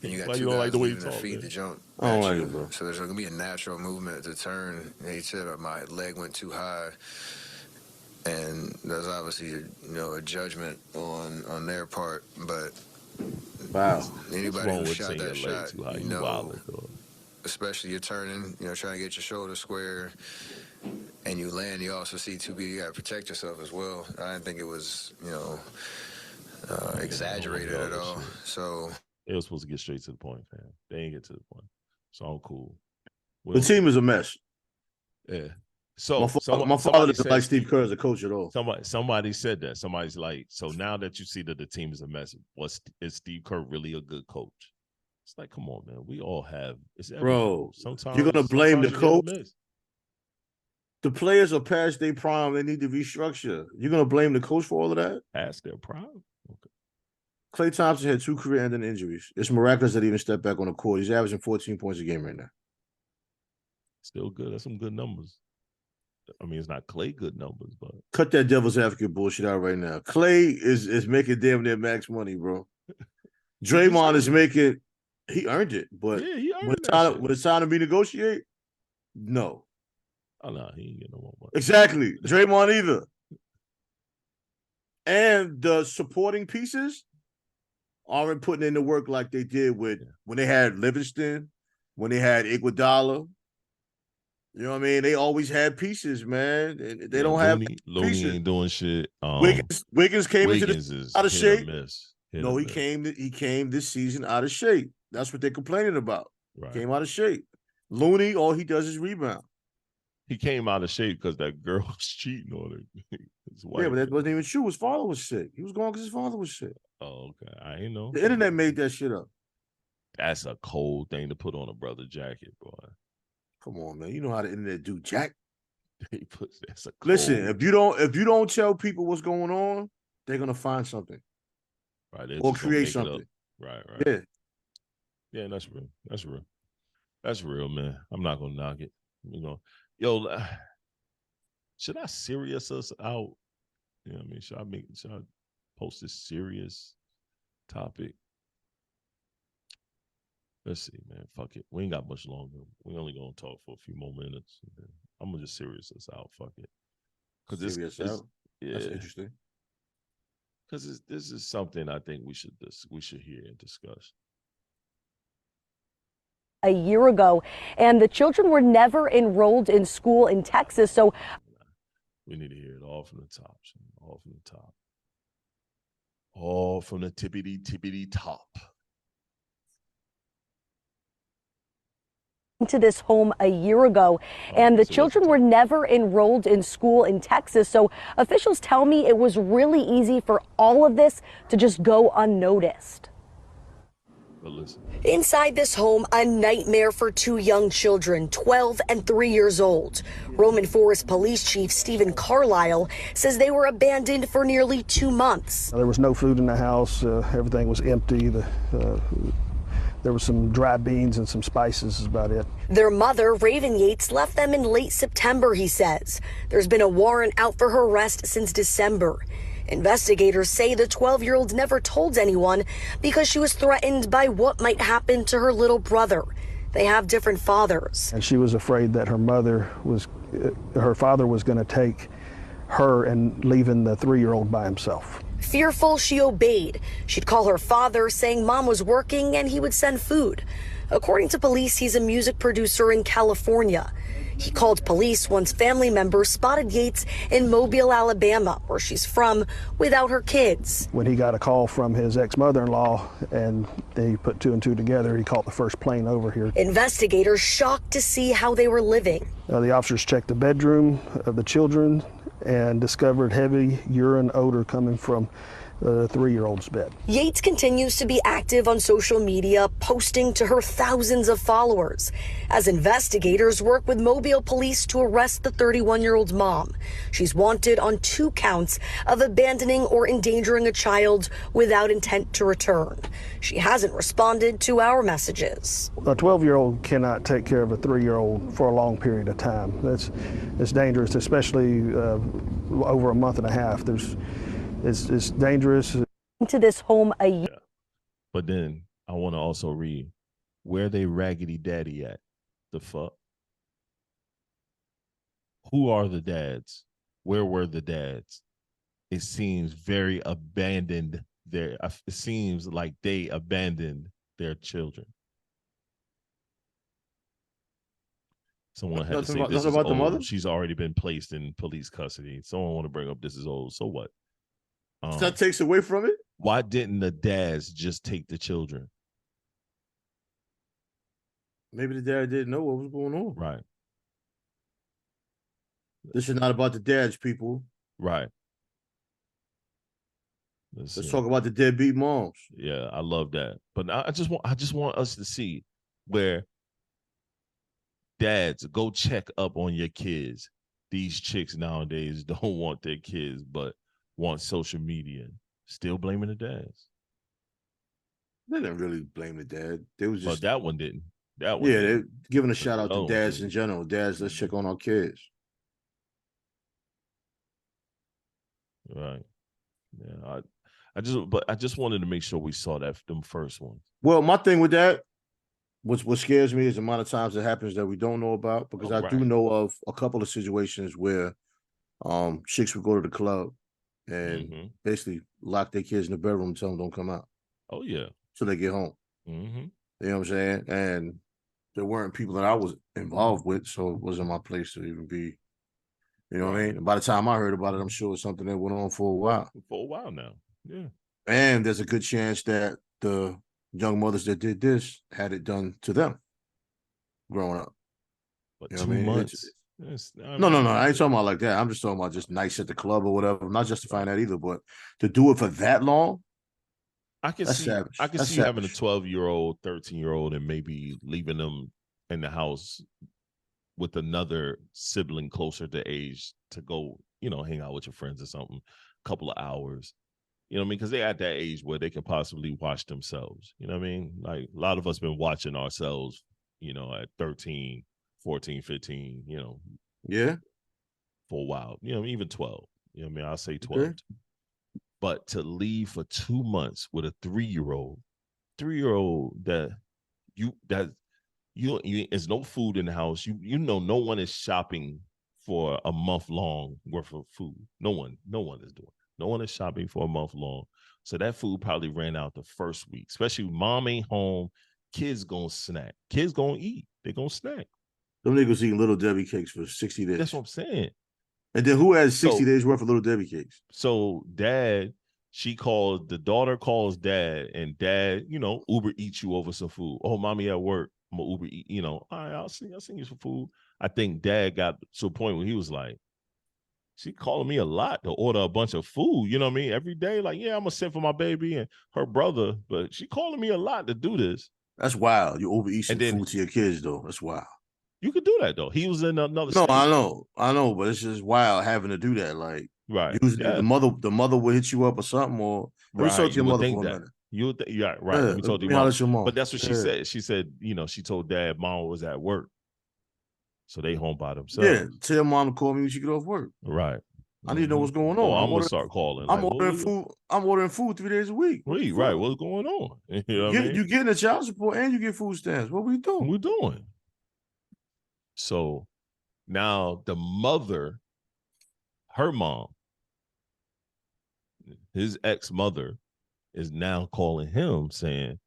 And you got Why 2 you don't guys like the way he leaving their talk, feet man? to jump. I don't at like you. it, bro. So there's going to be a natural movement to turn. And he said my leg went too high. And there's obviously, you know, a judgment on their part. But wow, anybody who shot that shot, you know, especially you're turning, you know, trying to get your shoulder square, and you land, you also see 2 people, you got to protect yourself as well. I didn't think it was, you know, exaggerated at all. So they were supposed to get straight to the point, fam. They ain't get to the point. So I'm cool. The team is a mess. Yeah. So my father doesn't like Steve Kerr as a coach at all. Somebody said that. Somebody's like, so now that you see that the team is a mess, is Steve Kerr really a good coach? It's like, come on, man. We all have. Bro, sometimes you're gonna blame the coach. The players are past their prime. They need to restructure. You're gonna blame the coach for all of that? Past their prime. Okay. Klay Thompson had 2 career-ending injuries. It's miraculous that he even stepped back on the court. He's averaging 14 points a game right now. Still good. That's some good numbers. I mean, it's not Klay good numbers, but cut that devil's advocate bullshit out right now. Klay is making damn near max money, bro. Draymond is making, he earned it, but yeah, he earned when it's time to renegotiate, no. Oh no, he ain't getting no more money. Exactly, Draymond either. And the supporting pieces aren't putting in the work like they did with when they had Livingston, when they had Iguodala. You know what I mean? They always had pieces, man. They don't have Looney pieces. ain't doing shit. Wiggins came into this out of shape. No, he came this season out of shape. That's what they're complaining about. Right. Came out of shape. Looney, all he does is rebound. He came out of shape because that girl was cheating on him. Yeah, but that wasn't even true. His father was sick. He was gone because his father was sick. Oh, okay. I ain't know. The internet made that shit up. That's a cold thing to put on a brother jacket, boy. Come on, man. You know how the internet do, Jack. That's a cold. Listen, if you don't tell people what's going on, they're gonna find something. Right. Or create something. Right. Yeah. Yeah, that's real. That's real, man. I'm not gonna knock it. You know, yo, should I serious us out? You know what I mean? Should I post this serious topic? Let's see, man. Fuck it. We ain't got much longer. We only gonna talk for a few more minutes. I'm gonna just serious us out. Fuck it. Because this is That's interesting. Because this is something I think we should hear and discuss. A year ago, and the children were never enrolled in school in Texas. So we need to hear it all from the top. All from the top. All from the tippity top. Into this home a year ago, and the children were never enrolled in school in Texas. So officials tell me it was really easy for all of this to just go unnoticed. Inside this home, a nightmare for 2 young children, 12 and 3 years old. Roman Forest Police Chief Stephen Carlisle says they were abandoned for nearly 2 months. There was no food in the house. Everything was empty. There was some dry beans and some spices is about it. Their mother, Raven Yates, left them in late September, he says. There's been a warrant out for her arrest since December. Investigators say the 12-year-old never told anyone because she was threatened by what might happen to her little brother. They have different fathers. And she was afraid that her father was going to take her and leaving the 3-year-old by himself. Fearful, she obeyed. She'd call her father, saying mom was working and he would send food. According to police, he's a music producer in California. He called police once family members spotted Yates in Mobile, Alabama, where she's from, without her kids. When he got a call from his ex-mother-in-law and they put 2 and 2 together, he caught the first plane over here. Investigators shocked to see how they were living. The officers checked the bedroom of the children and discovered heavy urine odor coming from the 3-year-old's bed. Yates continues to be active on social media, posting to her thousands of followers as investigators work with Mobile police to arrest the 31-year-old's mom. She's wanted on 2 counts of abandoning or endangering a child without intent to return. She hasn't responded to our messages. A 12-year-old cannot take care of a 3-year-old for a long period of time. It's dangerous, especially over a month and a half. It's dangerous. To this home a year. Yeah. But then I want to also read, where they raggedy daddy at? The fuck? Who are the dads? Where were the dads? It seems very abandoned there. It seems like they abandoned their children. Someone had to say this is about old. the mother? She's already been placed in police custody. Someone want to bring up this is old. So what? That takes away from it? Why didn't the dads just take the children? Maybe the dad didn't know what was going on. Right. This is not about the dads, people. Right. Let's talk about the deadbeat moms. Yeah, I love that. But I just want us to see where dads go check up on your kids. These chicks nowadays don't want their kids, but want social media. Still blaming the dads. They didn't really blame the dad. They was just. But that one didn't. That one. Yeah, they're didn't. giving a shout out to dads didn't. in general. Dads, let's check on our kids. Right. Yeah. I just wanted to make sure we saw them first ones. Well, my thing with that, what scares me is the amount of times it happens that we don't know about, because I do know of a couple of situations where chicks would go to the club and basically lock their kids in the bedroom and tell them don't come out. Oh, yeah. Till they get home. Mm-hmm. You know what I'm saying? And there weren't people that I was involved with, so it wasn't my place to even be, you know what I mean? And by the time I heard about it, I'm sure it's something that went on for a while. For a while now, yeah. And there's a good chance that the young mothers that did this had it done to them growing up. But you know 2 months? No. I ain't talking about like that. I'm just talking about just nights at the club or whatever. I'm not justifying that either, but to do it for that long, I can see having a 12-year-old, 13-year-old, and maybe leaving them in the house with another sibling closer to age to go, hang out with your friends or something, a couple of hours. You know what I mean? Because they're at that age where they can possibly watch themselves. You know what I mean? Like a lot of us been watching ourselves, at 13, 14, 15, Yeah. For a while. Even 12. You know what I mean? I'll say 12. Okay. But to leave for 2 months with a 3-year-old that there's no food in the house. No one is shopping for a month long worth of food. No one is doing it. No one is shopping for a month long. So that food probably ran out the first week, especially when mom ain't home. Kids gonna snack. Kids gonna eat. They gonna snack. Them niggas eating Little Debbie cakes for 60 days. That's what I'm saying. And then who has 60 days worth of Little Debbie cakes? So the daughter calls dad, and dad, Uber eats you over some food. Oh, mommy at work. I'm gonna Uber eat, all right, I'll send you some food. I think dad got to a point where he was like, she calling me a lot to order a bunch of food, you know what I mean? Every day, like, yeah, I'm gonna send for my baby and her brother, but she calling me a lot to do this. That's wild. You overeat some food to your kids, though. That's wild. You could do that, though. He was in another state. I know, but it's just wild having to do that. Like, right. Usually the mother will hit you up or something, or let me talk to your mother for a minute. Right. Let me talk to your mom. But that's what she said. She said, she told dad mom was at work. So they home by themselves. Yeah, tell mom to call me when she get off work. Right. I need to know what's going on. Oh, I'm gonna start calling. I'm ordering food. I'm ordering food 3 days a week. Right. What's going on? You getting the child support and you get food stamps. What we doing? We're doing. So now the mother, her mom, his ex-mother, is now calling him saying,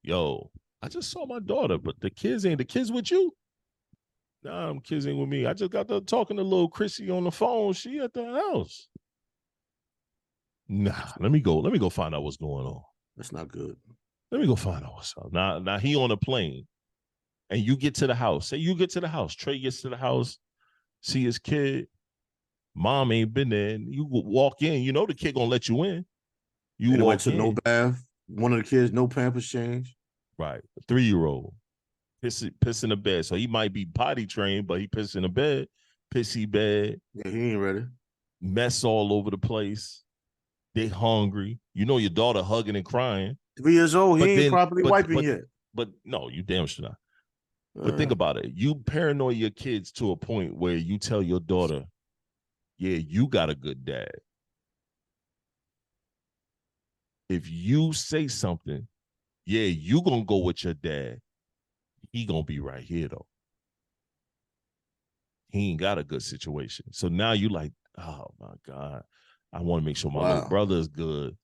yo, I just saw my daughter, but the kids with you? Nah, them kids ain't with me. I just got done talking to little Chrissy on the phone. She at the house. Nah, let me go find out what's going on. That's not good. Let me go find out what's up. Now he on a plane, and you get to the house. Say you get to the house. Trey gets to the house, see his kid. Mom ain't been there. You walk in. You know the kid gonna let you in. You and walk went to in. no bath. One of the kids, no Pampers change. Right, a 3-year-old piss in the bed. So he might be potty trained, but he piss in the bed, pissy bed. Yeah, he ain't ready. Mess all over the place. They hungry. You know your daughter hugging and crying. 3 years old. He ain't properly wiping yet. But no, you damn sure not. But think about it. You paranoid your kids to a point where you tell your daughter, yeah, you got a good dad. If you say something, yeah, you gonna go with your dad. He gonna be right here though. He ain't got a good situation. So now you like, oh my God, I want to make sure my little brother is good.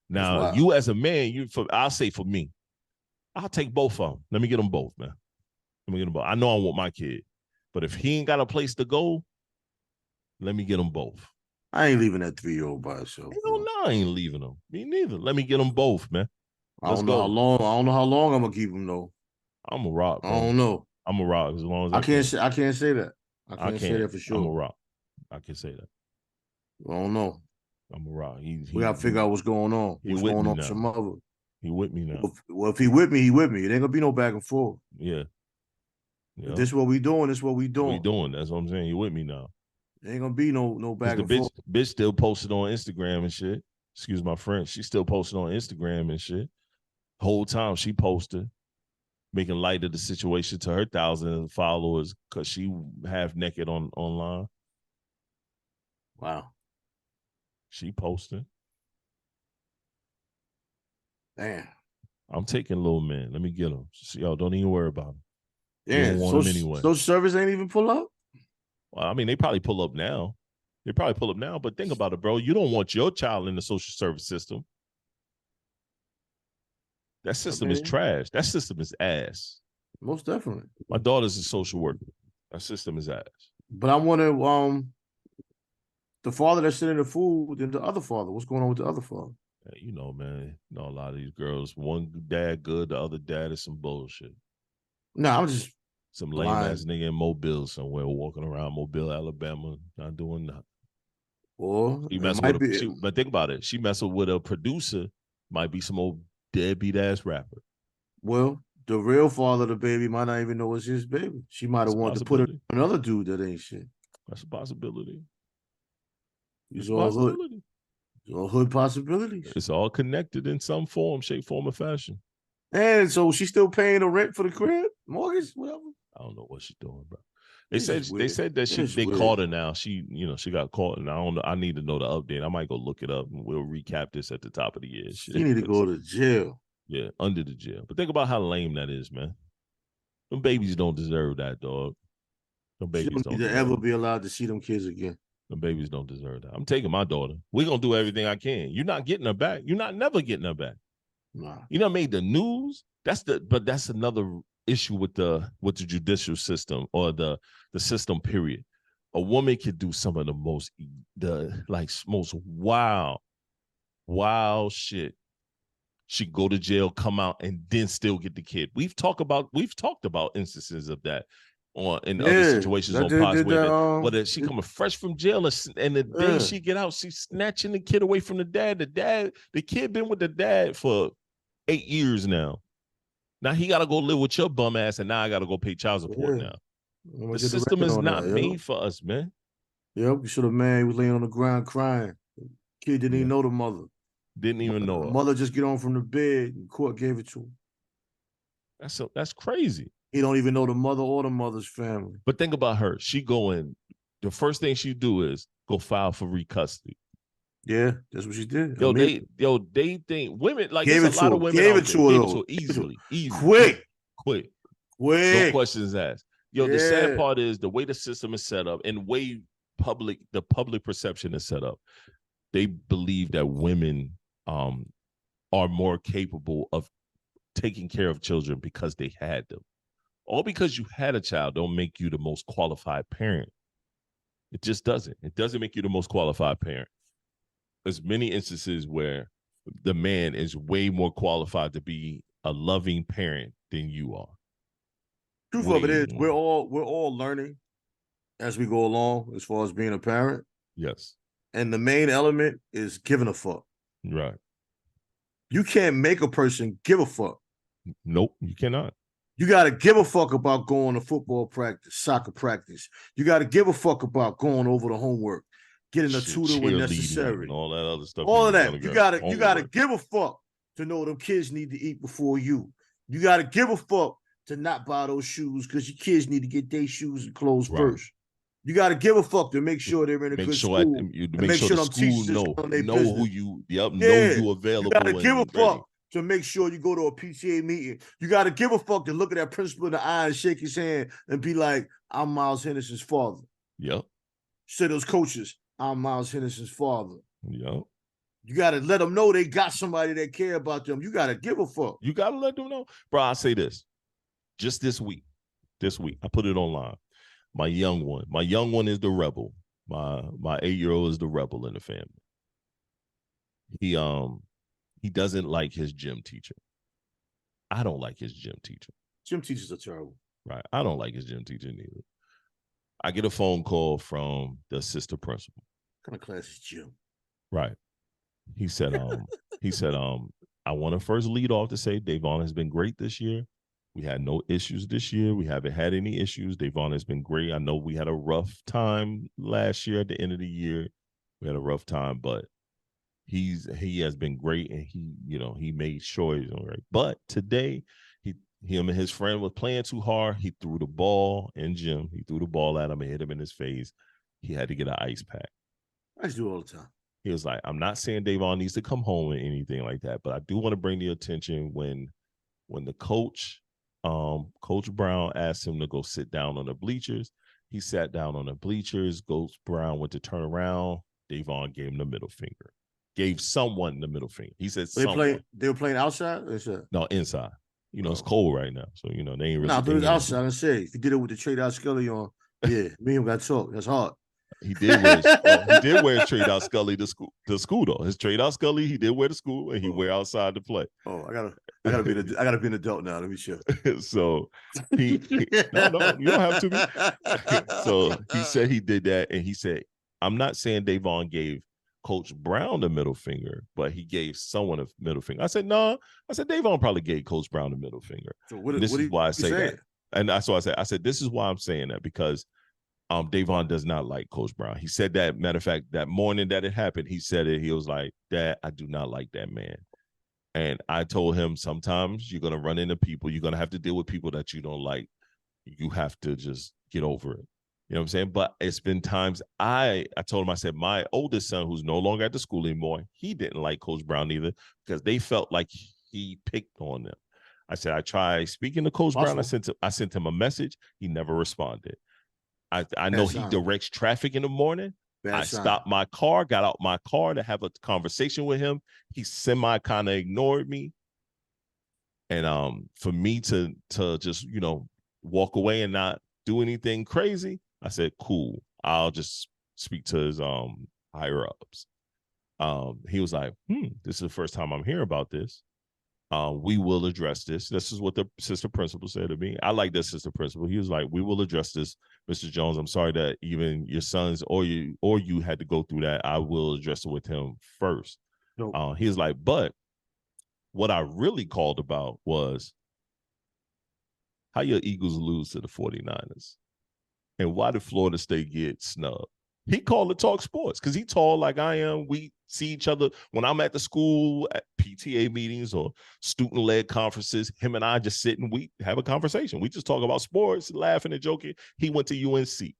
Now you as a man, I'll say for me, I'll take both of them. Let me get them both, man. Let me get them both. I know I want my kid, but if he ain't got a place to go, let me get them both. I ain't leaving that 3-year-old by herself. Hell no, I ain't leaving them. Me neither. Let me get them both, man. I don't know how long I'm gonna keep them though. I'm a rock. Bro. I don't know. I'm a rock as long as I can't say that. I can't say that for sure. I'm a rock. I can say that. I don't know. I'm a rock. We gotta figure out what's going on. What's going on with your mother? He with me now. Well, if he with me, he with me. It ain't gonna be no back and forth. Yeah. If this is what we doing. This is what we doing. That's what I'm saying. You with me now. There ain't gonna be no back and forth. Bitch still posted on Instagram and shit. Excuse my French. She still posted on Instagram and shit. Whole time she posted, making light of the situation to her thousands of followers because she half naked online. Wow. She posted. Damn. I'm taking little man. Let me get him. Yo, don't even worry about him. Yeah, don't want him anyway. Social service ain't even pull up? Well, I mean, they probably pull up now. But think about it, bro. You don't want your child in the social service system. That system is trash. That system is ass. Most definitely. My daughter's a social worker. That system is ass. But I wonder, the father that's sending the food and the other father. What's going on with the other father? You know, man. You know, a lot of these girls, one dad good, the other dad is some bullshit. No, I'm just some lame ass nigga in Mobile somewhere, walking around Mobile, Alabama, not doing nothing. Or but think about it. She messing with a producer, might be some old deadbeat ass rapper. Well, the real father of the baby might not even know it's his baby. She might have wanted to put it another dude that ain't shit. That's a possibility. It's all hood. It's all hood possibilities. It's all connected in some form, shape, form, or fashion. And so she's still paying the rent for the crib, mortgage, whatever. I don't know what she's doing, bro. They said that they called her now. She got caught, and I don't know. I need to know the update. I might go look it up, and we'll recap this at the top of the year. She need to go to jail. Yeah, under the jail. But think about how lame that is, man. Them babies don't deserve that, dog. Them babies don't need to ever be allowed to see them kids again. Them babies don't deserve that. I'm taking my daughter. We're gonna do everything I can. You're not getting her back. You're not never getting her back. Nah. You know, made the news. But that's another issue with the judicial system or the system, period. A woman could do some of the most wild shit. She go to jail, come out, and then still get the kid. We've talked about instances of that in other situations on pods where she coming fresh from jail and the day she get out, she's snatching the kid away from the dad. The kid been with the dad for 8 years now. Now he got to go live with your bum ass, and now I got to go pay child support now. The system is not made for us, man. Yep, you should have, man. He was laying on the ground crying. Kid didn't even know the mother. Didn't even know her. Mother just get on from the bed, and court gave it to him. That's crazy. He don't even know the mother or the mother's family. But think about her. She the first thing she do is go file for recustody. Yeah, that's what she did. They think women like there's a lot of women gave it to her easily. Quick. No questions asked. The sad part is the way the system is set up and the way the public perception is set up. They believe that women are more capable of taking care of children because they had them. All because you had a child don't make you the most qualified parent. It just doesn't. It doesn't make you the most qualified parent. There's many instances where the man is way more qualified to be a loving parent than you are. Truth of it is, we're all learning as we go along as far as being a parent. Yes. And the main element is giving a fuck. Right. You can't make a person give a fuck. Nope, you cannot. You got to give a fuck about going to football practice, soccer practice. You got to give a fuck about going over the homework, getting a tutor when necessary, and all that other stuff. All of that. You gotta give a fuck to know them kids need to eat before you. You got to give a fuck to not buy those shoes because your kids need to get their shoes and clothes first. You got to give a fuck to make sure they're in a good school. Make sure the school know who you, know you available. You got to give a fuck to make sure you go to a PTA meeting. You got to give a fuck to look at that principal in the eye and shake his hand and be like, I'm Miles Henderson's father. Yep. Say those coaches, I'm Miles Henderson's father. Yep. You got to let them know they got somebody that care about them. You got to give a fuck. You got to let them know. Bro, I'll say this. Just this week, I put it online. My young one is the rebel. My 8-year-old is the rebel in the family. He doesn't like his gym teacher. I don't like his gym teacher. Gym teachers are terrible. Right. I don't like his gym teacher neither. I get a phone call from the assistant principal. What kind of class is gym? Right. He said, I want to first lead off to say Davon has been great this year. We had no issues this year. We haven't had any issues. Davon has been great. I know we had a rough time last year at the end of the year. We had a rough time, but he has been great, and he made sure he's all right. But today, him and his friend were playing too hard. He threw the ball in gym. He threw the ball at him and hit him in his face. He had to get an ice pack. I do all the time. He was like, I'm not saying Davon needs to come home or anything like that, but I do want to bring the attention when the coach Brown asked him to go sit down on the bleachers. He sat down on the bleachers. Coach Brown went to turn around. Davon gave him the middle finger. Gave someone the middle finger. He said they were playing outside? No, inside. It's cold right now. So, they ain't really. Nah, but it was outside. I say, if you did it with the Tre-Dot Scully on, yeah, me and him got to talk. That's hard. He did wear his Tre-Dot Scully to school though. His Tre-Dot Scully, he did wear to school, and he wear outside to play. Oh, I gotta be an adult now. Let me show. So no, you don't have to be. So he said he did that, and he said, I'm not saying Davon gave Coach Brown the middle finger, but he gave someone a middle finger. I said, no. I said, Davon probably gave Coach Brown the middle finger. So this is why I say that. And that's why I said, this is why I'm saying that, because Davon does not like Coach Brown. He said that, matter of fact, that morning that it happened, he said it. He was like, Dad, I do not like that man. And I told him, sometimes you're going to run into people. You're going to have to deal with people that you don't like. You have to just get over it. You know what I'm saying? But it's been times I told him, I said, my oldest son, who's no longer at the school anymore, he didn't like Coach Brown either, because they felt like he picked on them. I said, I tried speaking to Coach Brown. I sent him a message. He never responded. I know he directs traffic in the morning. I stopped my car, got out my car to have a conversation with him. He semi kind of ignored me. And for me to just, walk away and not do anything crazy, I said, cool, I'll just speak to his higher ups. He was like, this is the first time I'm hearing about this. We will address this. This is what the assistant principal said to me. I like the assistant principal. He was like, we will address this, Mr. Jones. I'm sorry that even your sons or you had to go through that. I will address it with him first. Nope. He was like, but what I really called about was how your Eagles lose to the 49ers and why did Florida State get snubbed. He called to talk sports because he's tall like I am. We see each other when I'm at the school at PTA meetings or student-led conferences. Him and I just sit and we have a conversation. We just talk about sports, laughing and joking. He went to UNC.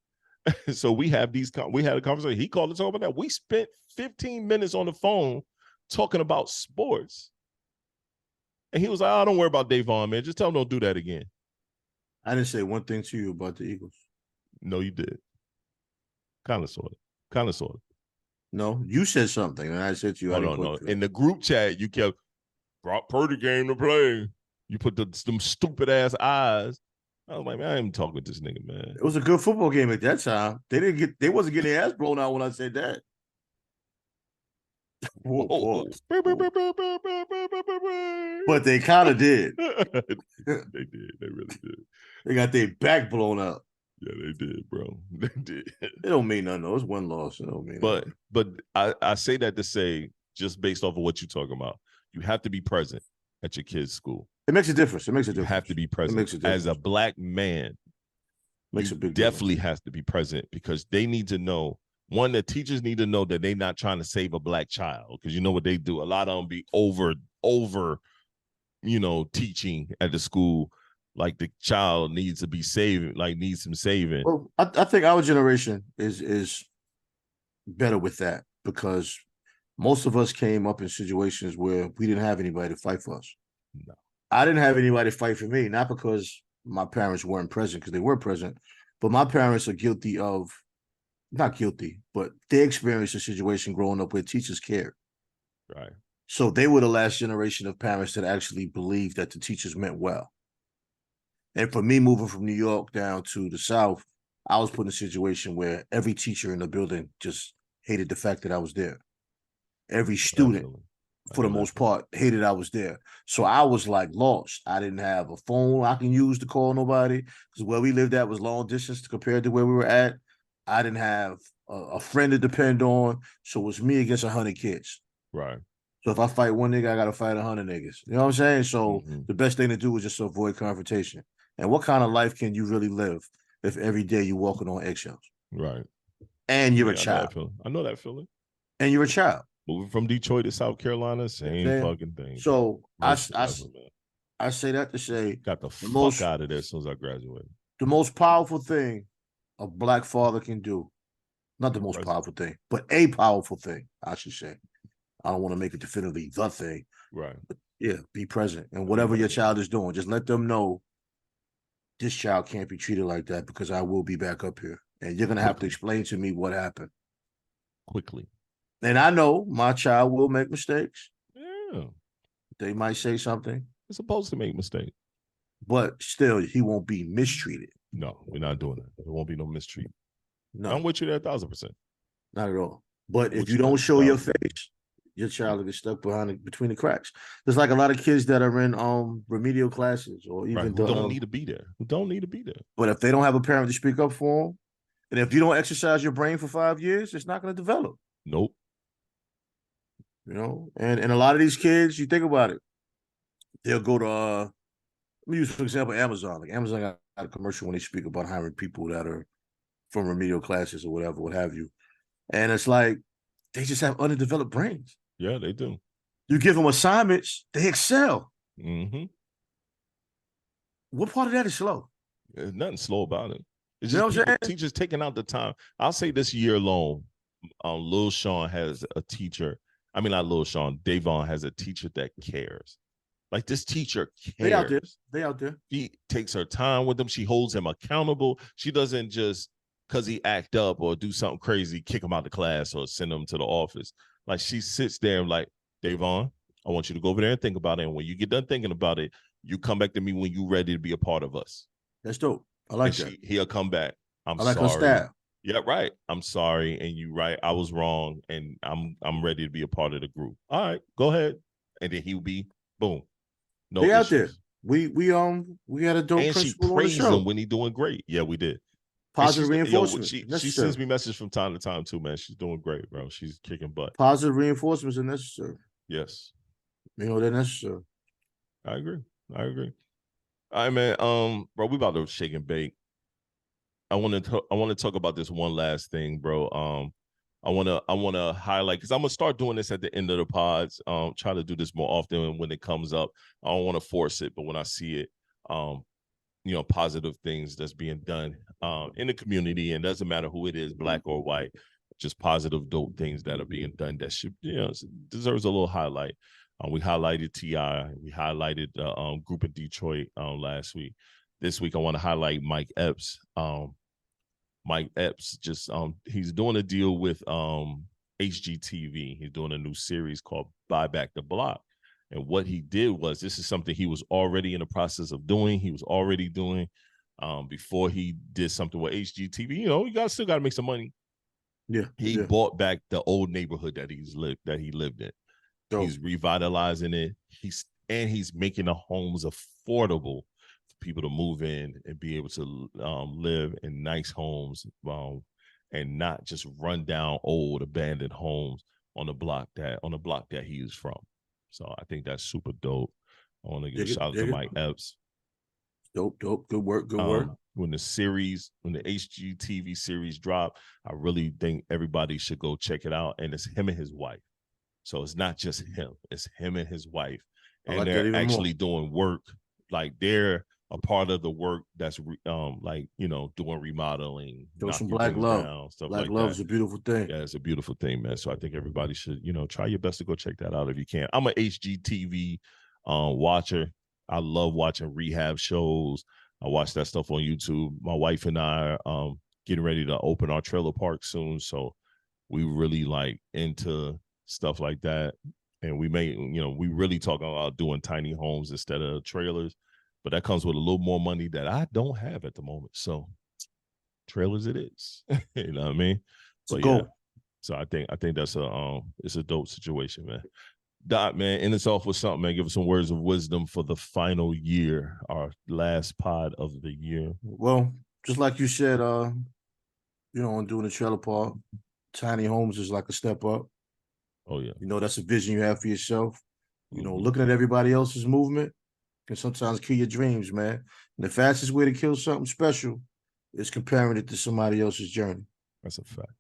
So we had a conversation. He called to talk about that. We spent 15 minutes on the phone talking about sports. And he was like, oh, don't worry about Davon, man. Just tell him don't do that again. I didn't say one thing to you about the Eagles. No, you did. Kind of, sort of. No, you said something, and I said to you, No. In the group chat, you kept brought Purdy game to play. You put them stupid ass eyes. I was like, man, I ain't talking with this nigga, man. It was a good football game at that time. They wasn't getting their ass blown out when I said that. Whoa. But they kind of did. They did. They really did. They got their back blown up. Yeah, they did, bro. They did. It don't mean nothing. Though. It's one loss. It don't mean nothing. But I say that to say, just based off of what you're talking about, you have to be present at your kid's school. It makes a difference. You have to be present. As a black man, makes a big definitely difference. has to be present because they need to know. One, the teachers need to know that they're not trying to save a black child because you know what they do. A lot of them be over, teaching at the school like the child needs to be saving, like needs some saving. Well, I think our generation is better with that because most of us came up in situations where we didn't have anybody to fight for us. No. I didn't have anybody to fight for me, not because my parents weren't present, because they were present, but my parents are not guilty, but they experienced a situation growing up where teachers cared. Right. So they were the last generation of parents that actually believed that the teachers meant well. And for me, moving from New York down to the South, I was put in a situation where every teacher in the building just hated the fact that I was there. Every student, for the most part, hated I was there. So I was like lost. I didn't have a phone I can use to call nobody because where we lived at was long distance compared to where we were at. I didn't have a friend to depend on. So it was me against 100 kids. Right. So if I fight one nigga, I got to fight 100 niggas. You know what I'm saying? So the best thing to do is just to avoid confrontation. And what kind of life can you really live if every day you're walking on eggshells? Right. And you're a child. I know that feeling. And you're a child. Moving from Detroit to South Carolina, same fucking thing. So I say that to say, got the fuck out of there as soon as I graduated. The most powerful thing a black father can do, not the most powerful thing, but a powerful thing, I should say. I don't want to make it definitively the thing. Right. But yeah, be present. And whatever your child is doing, just let them know this child can't be treated like that because I will be back up here. And you're going to have to explain to me what happened. Quickly. And I know my child will make mistakes. Yeah. They might say something. They're supposed to make mistakes. But still, he won't be mistreated. No, we're not doing that. There won't be no mistreatment. No. I'm with you there 1,000%. Not at all. But if you don't show your face, your child will get stuck between the cracks. There's like a lot of kids that are in remedial classes or even who don't need to be there. Who don't need to be there. But if they don't have a parent to speak up for them, and if you don't exercise your brain for 5 years, it's not going to develop. Nope. You know, and a lot of these kids, you think about it, they'll go to let me use, for example, Amazon. Like Amazon got a commercial when they speak about hiring people that are from remedial classes or whatever, what have you. And it's like they just have underdeveloped brains. Yeah, they do. You give them assignments, they excel. Mm-hmm. What part of that is slow? There's nothing slow about it. It's You know just what I'm saying? teachers taking out the time. I'll say this year alone, Lil Sean has a teacher. I mean, not Lil Sean, Davon has a teacher that cares. Like this teacher cares. They out there. She takes her time with him. She holds him accountable. She doesn't just, because he act up or do something crazy, kick him out the class or send him to the office. Like she sits there and like, Davon, I want you to go over there and think about it. And when you get done thinking about it, you come back to me when you're ready to be a part of us. That's dope. I like that. He'll come back. I like sorry. her style. Yeah, right. I'm sorry, and you right. I was wrong, and I'm ready to be a part of the group. All right, go ahead. And then he'll be boom. No they issues. out there. We had a dope and principal she on the praised show. him when he doing great. Yeah, we did. Positive reinforcement. She sends me messages from time to time too, man. She's doing great, bro. She's kicking butt. Positive reinforcements are necessary. Yes. You know, they're necessary. I agree. All right, man. Bro, we about to shake and bake. I want to talk about this one last thing, bro. I want to highlight, because I'm gonna start doing this at the end of the pods. Try to do this more often when it comes up. I don't want to force it, but when I see it, positive things that's being done in the community, and doesn't matter who it is, black or white, just positive, dope things that are being done that should, deserves a little highlight. We highlighted T.I. We highlighted the group in Detroit last week. This week, I want to highlight Mike Epps. Mike Epps just he's doing a deal with HGTV. He's doing a new series called Buy Back the Block. And what he did was, this is something he was already in the process of doing. He was already doing before he did something with HGTV. You know, you still got to make some money. Yeah, he bought back the old neighborhood that he lived in. So he's revitalizing it. He's making the homes affordable for people to move in and be able to live in nice homes, and not just run down old abandoned homes on the block that he is from. So I think that's super dope. I want to give a shout out to Mike Epps. Dope. Good work. When the HGTV series drop, I really think everybody should go check it out. And it's him and his wife. So it's not just him, it's him and his wife. And like they're actually doing work. Like they're a part of the work that's like, you know, doing remodeling. Show some black love. Down, stuff black like love that. Is a beautiful thing. Yeah, it's a beautiful thing, man. So I think everybody should, you know, try your best to go check that out if you can. I'm an HGTV watcher. I love watching rehab shows. I watch that stuff on YouTube. My wife and I are getting ready to open our trailer park soon. So we really like into stuff like that. And we really talking about doing tiny homes instead of trailers. But that comes with a little more money that I don't have at the moment. So trailers it is. You know what I mean? So yeah. So I think that's it's a dope situation, man. Dot, man, end us off with something, man. Give us some words of wisdom for the final year, our last pod of the year. Well, just like you said, you know, on doing the trailer park, tiny homes is like a step up. Oh yeah. You know, that's a vision you have for yourself. You know, looking at everybody else's movement can sometimes kill your dreams, man. And the fastest way to kill something special is comparing it to somebody else's journey. That's a fact.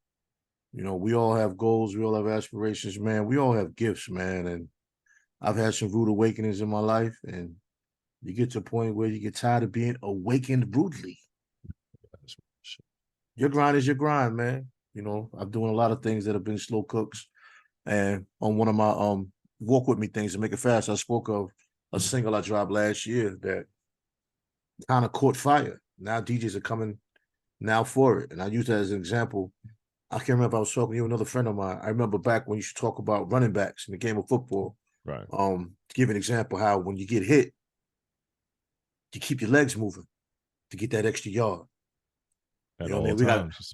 You know, we all have goals. We all have aspirations, man. We all have gifts, man. And I've had some rude awakenings in my life. And you get to a point where you get tired of being awakened rudely. Your grind is your grind, man. You know, I'm doing a lot of things that have been slow cooks. And on one of my walk with me things to make it fast, I spoke of a single I dropped last year that kind of caught fire. Now DJs are coming now for it. And I use that as an example. I can't remember if I was talking to you, another friend of mine. I remember back when you used to talk about running backs in the game of football. Right. To give an example how when you get hit, you keep your legs moving to get that extra yard. At you know all what I mean? times,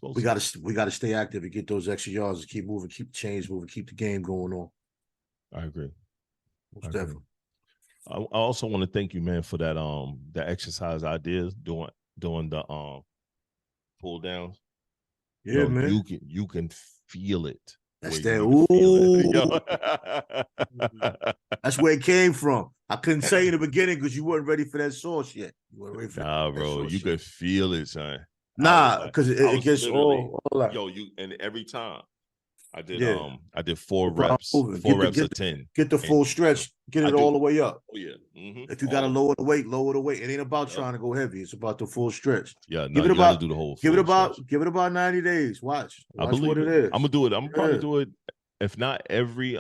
we gotta stay active and get those extra yards and keep moving, keep the chains moving, keep the game going on. I agree. Most definitely. I also want to thank you, man, for that the exercise ideas doing the pull downs. Yeah, man. You can feel it. That's that. Ooh. That's where it came from. I couldn't say in the beginning because you weren't ready for that sauce yet. You weren't ready for bro. You could feel it, son. Nah, because it gets all like, and every time I did I did 4 reps, of 10. Get the full stretch, get it all the way up. Oh yeah. If you gotta lower the weight, lower the weight. It ain't about trying to go heavy. It's about the full stretch. Yeah, give it about do the whole. Give it about 90 days. Watch what it is. I'm gonna do it. I'm probably do it. If not every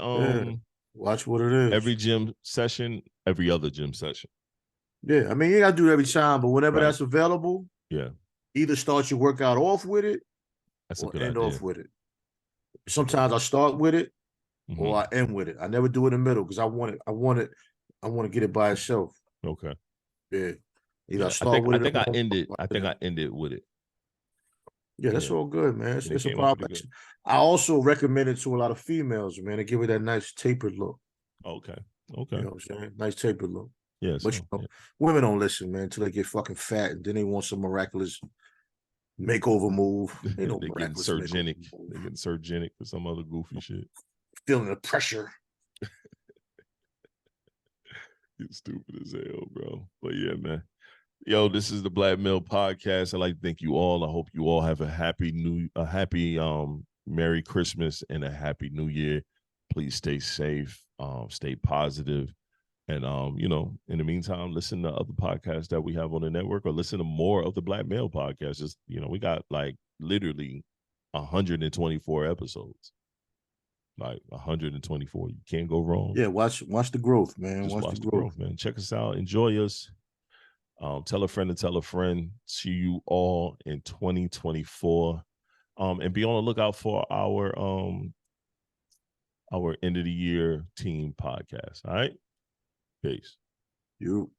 watch what it is. Every gym session, every other gym session. Yeah, I mean you gotta do it every time, but whenever that's available, either start your workout off with it, or end off with it. Sometimes I start with it, or I end with it. I never do it in the middle because I want to get it by itself. Okay. Yeah. I think I ended with it. Yeah, that's all good, man. It's a problem. I also recommend it to a lot of females, man, to give it that nice tapered look. Okay. You know what I'm saying? Nice tapered look. Yes. But women don't listen, man, until they get fucking fat, and then they want some miraculous makeover move. They get surgenic. They get surgenic for some other goofy shit. Feeling the pressure. You're stupid as hell, bro. But yeah, man. Yo, this is the Black Male Podcast. I'd like to thank you all. I hope you all have a happy Merry Christmas and a Happy New Year. Please stay safe, stay positive. And, in the meantime, listen to other podcasts that we have on the network or listen to more of the Black Male Podcast. Just, we got like literally 124 episodes. Like 124. You can't go wrong. Yeah, watch the growth, man. Just watch the growth, man. Check us out. Enjoy us. Tell a friend to tell a friend. See you all in 2024. And be on the lookout for our end of the year team podcast. All right. Peace. You.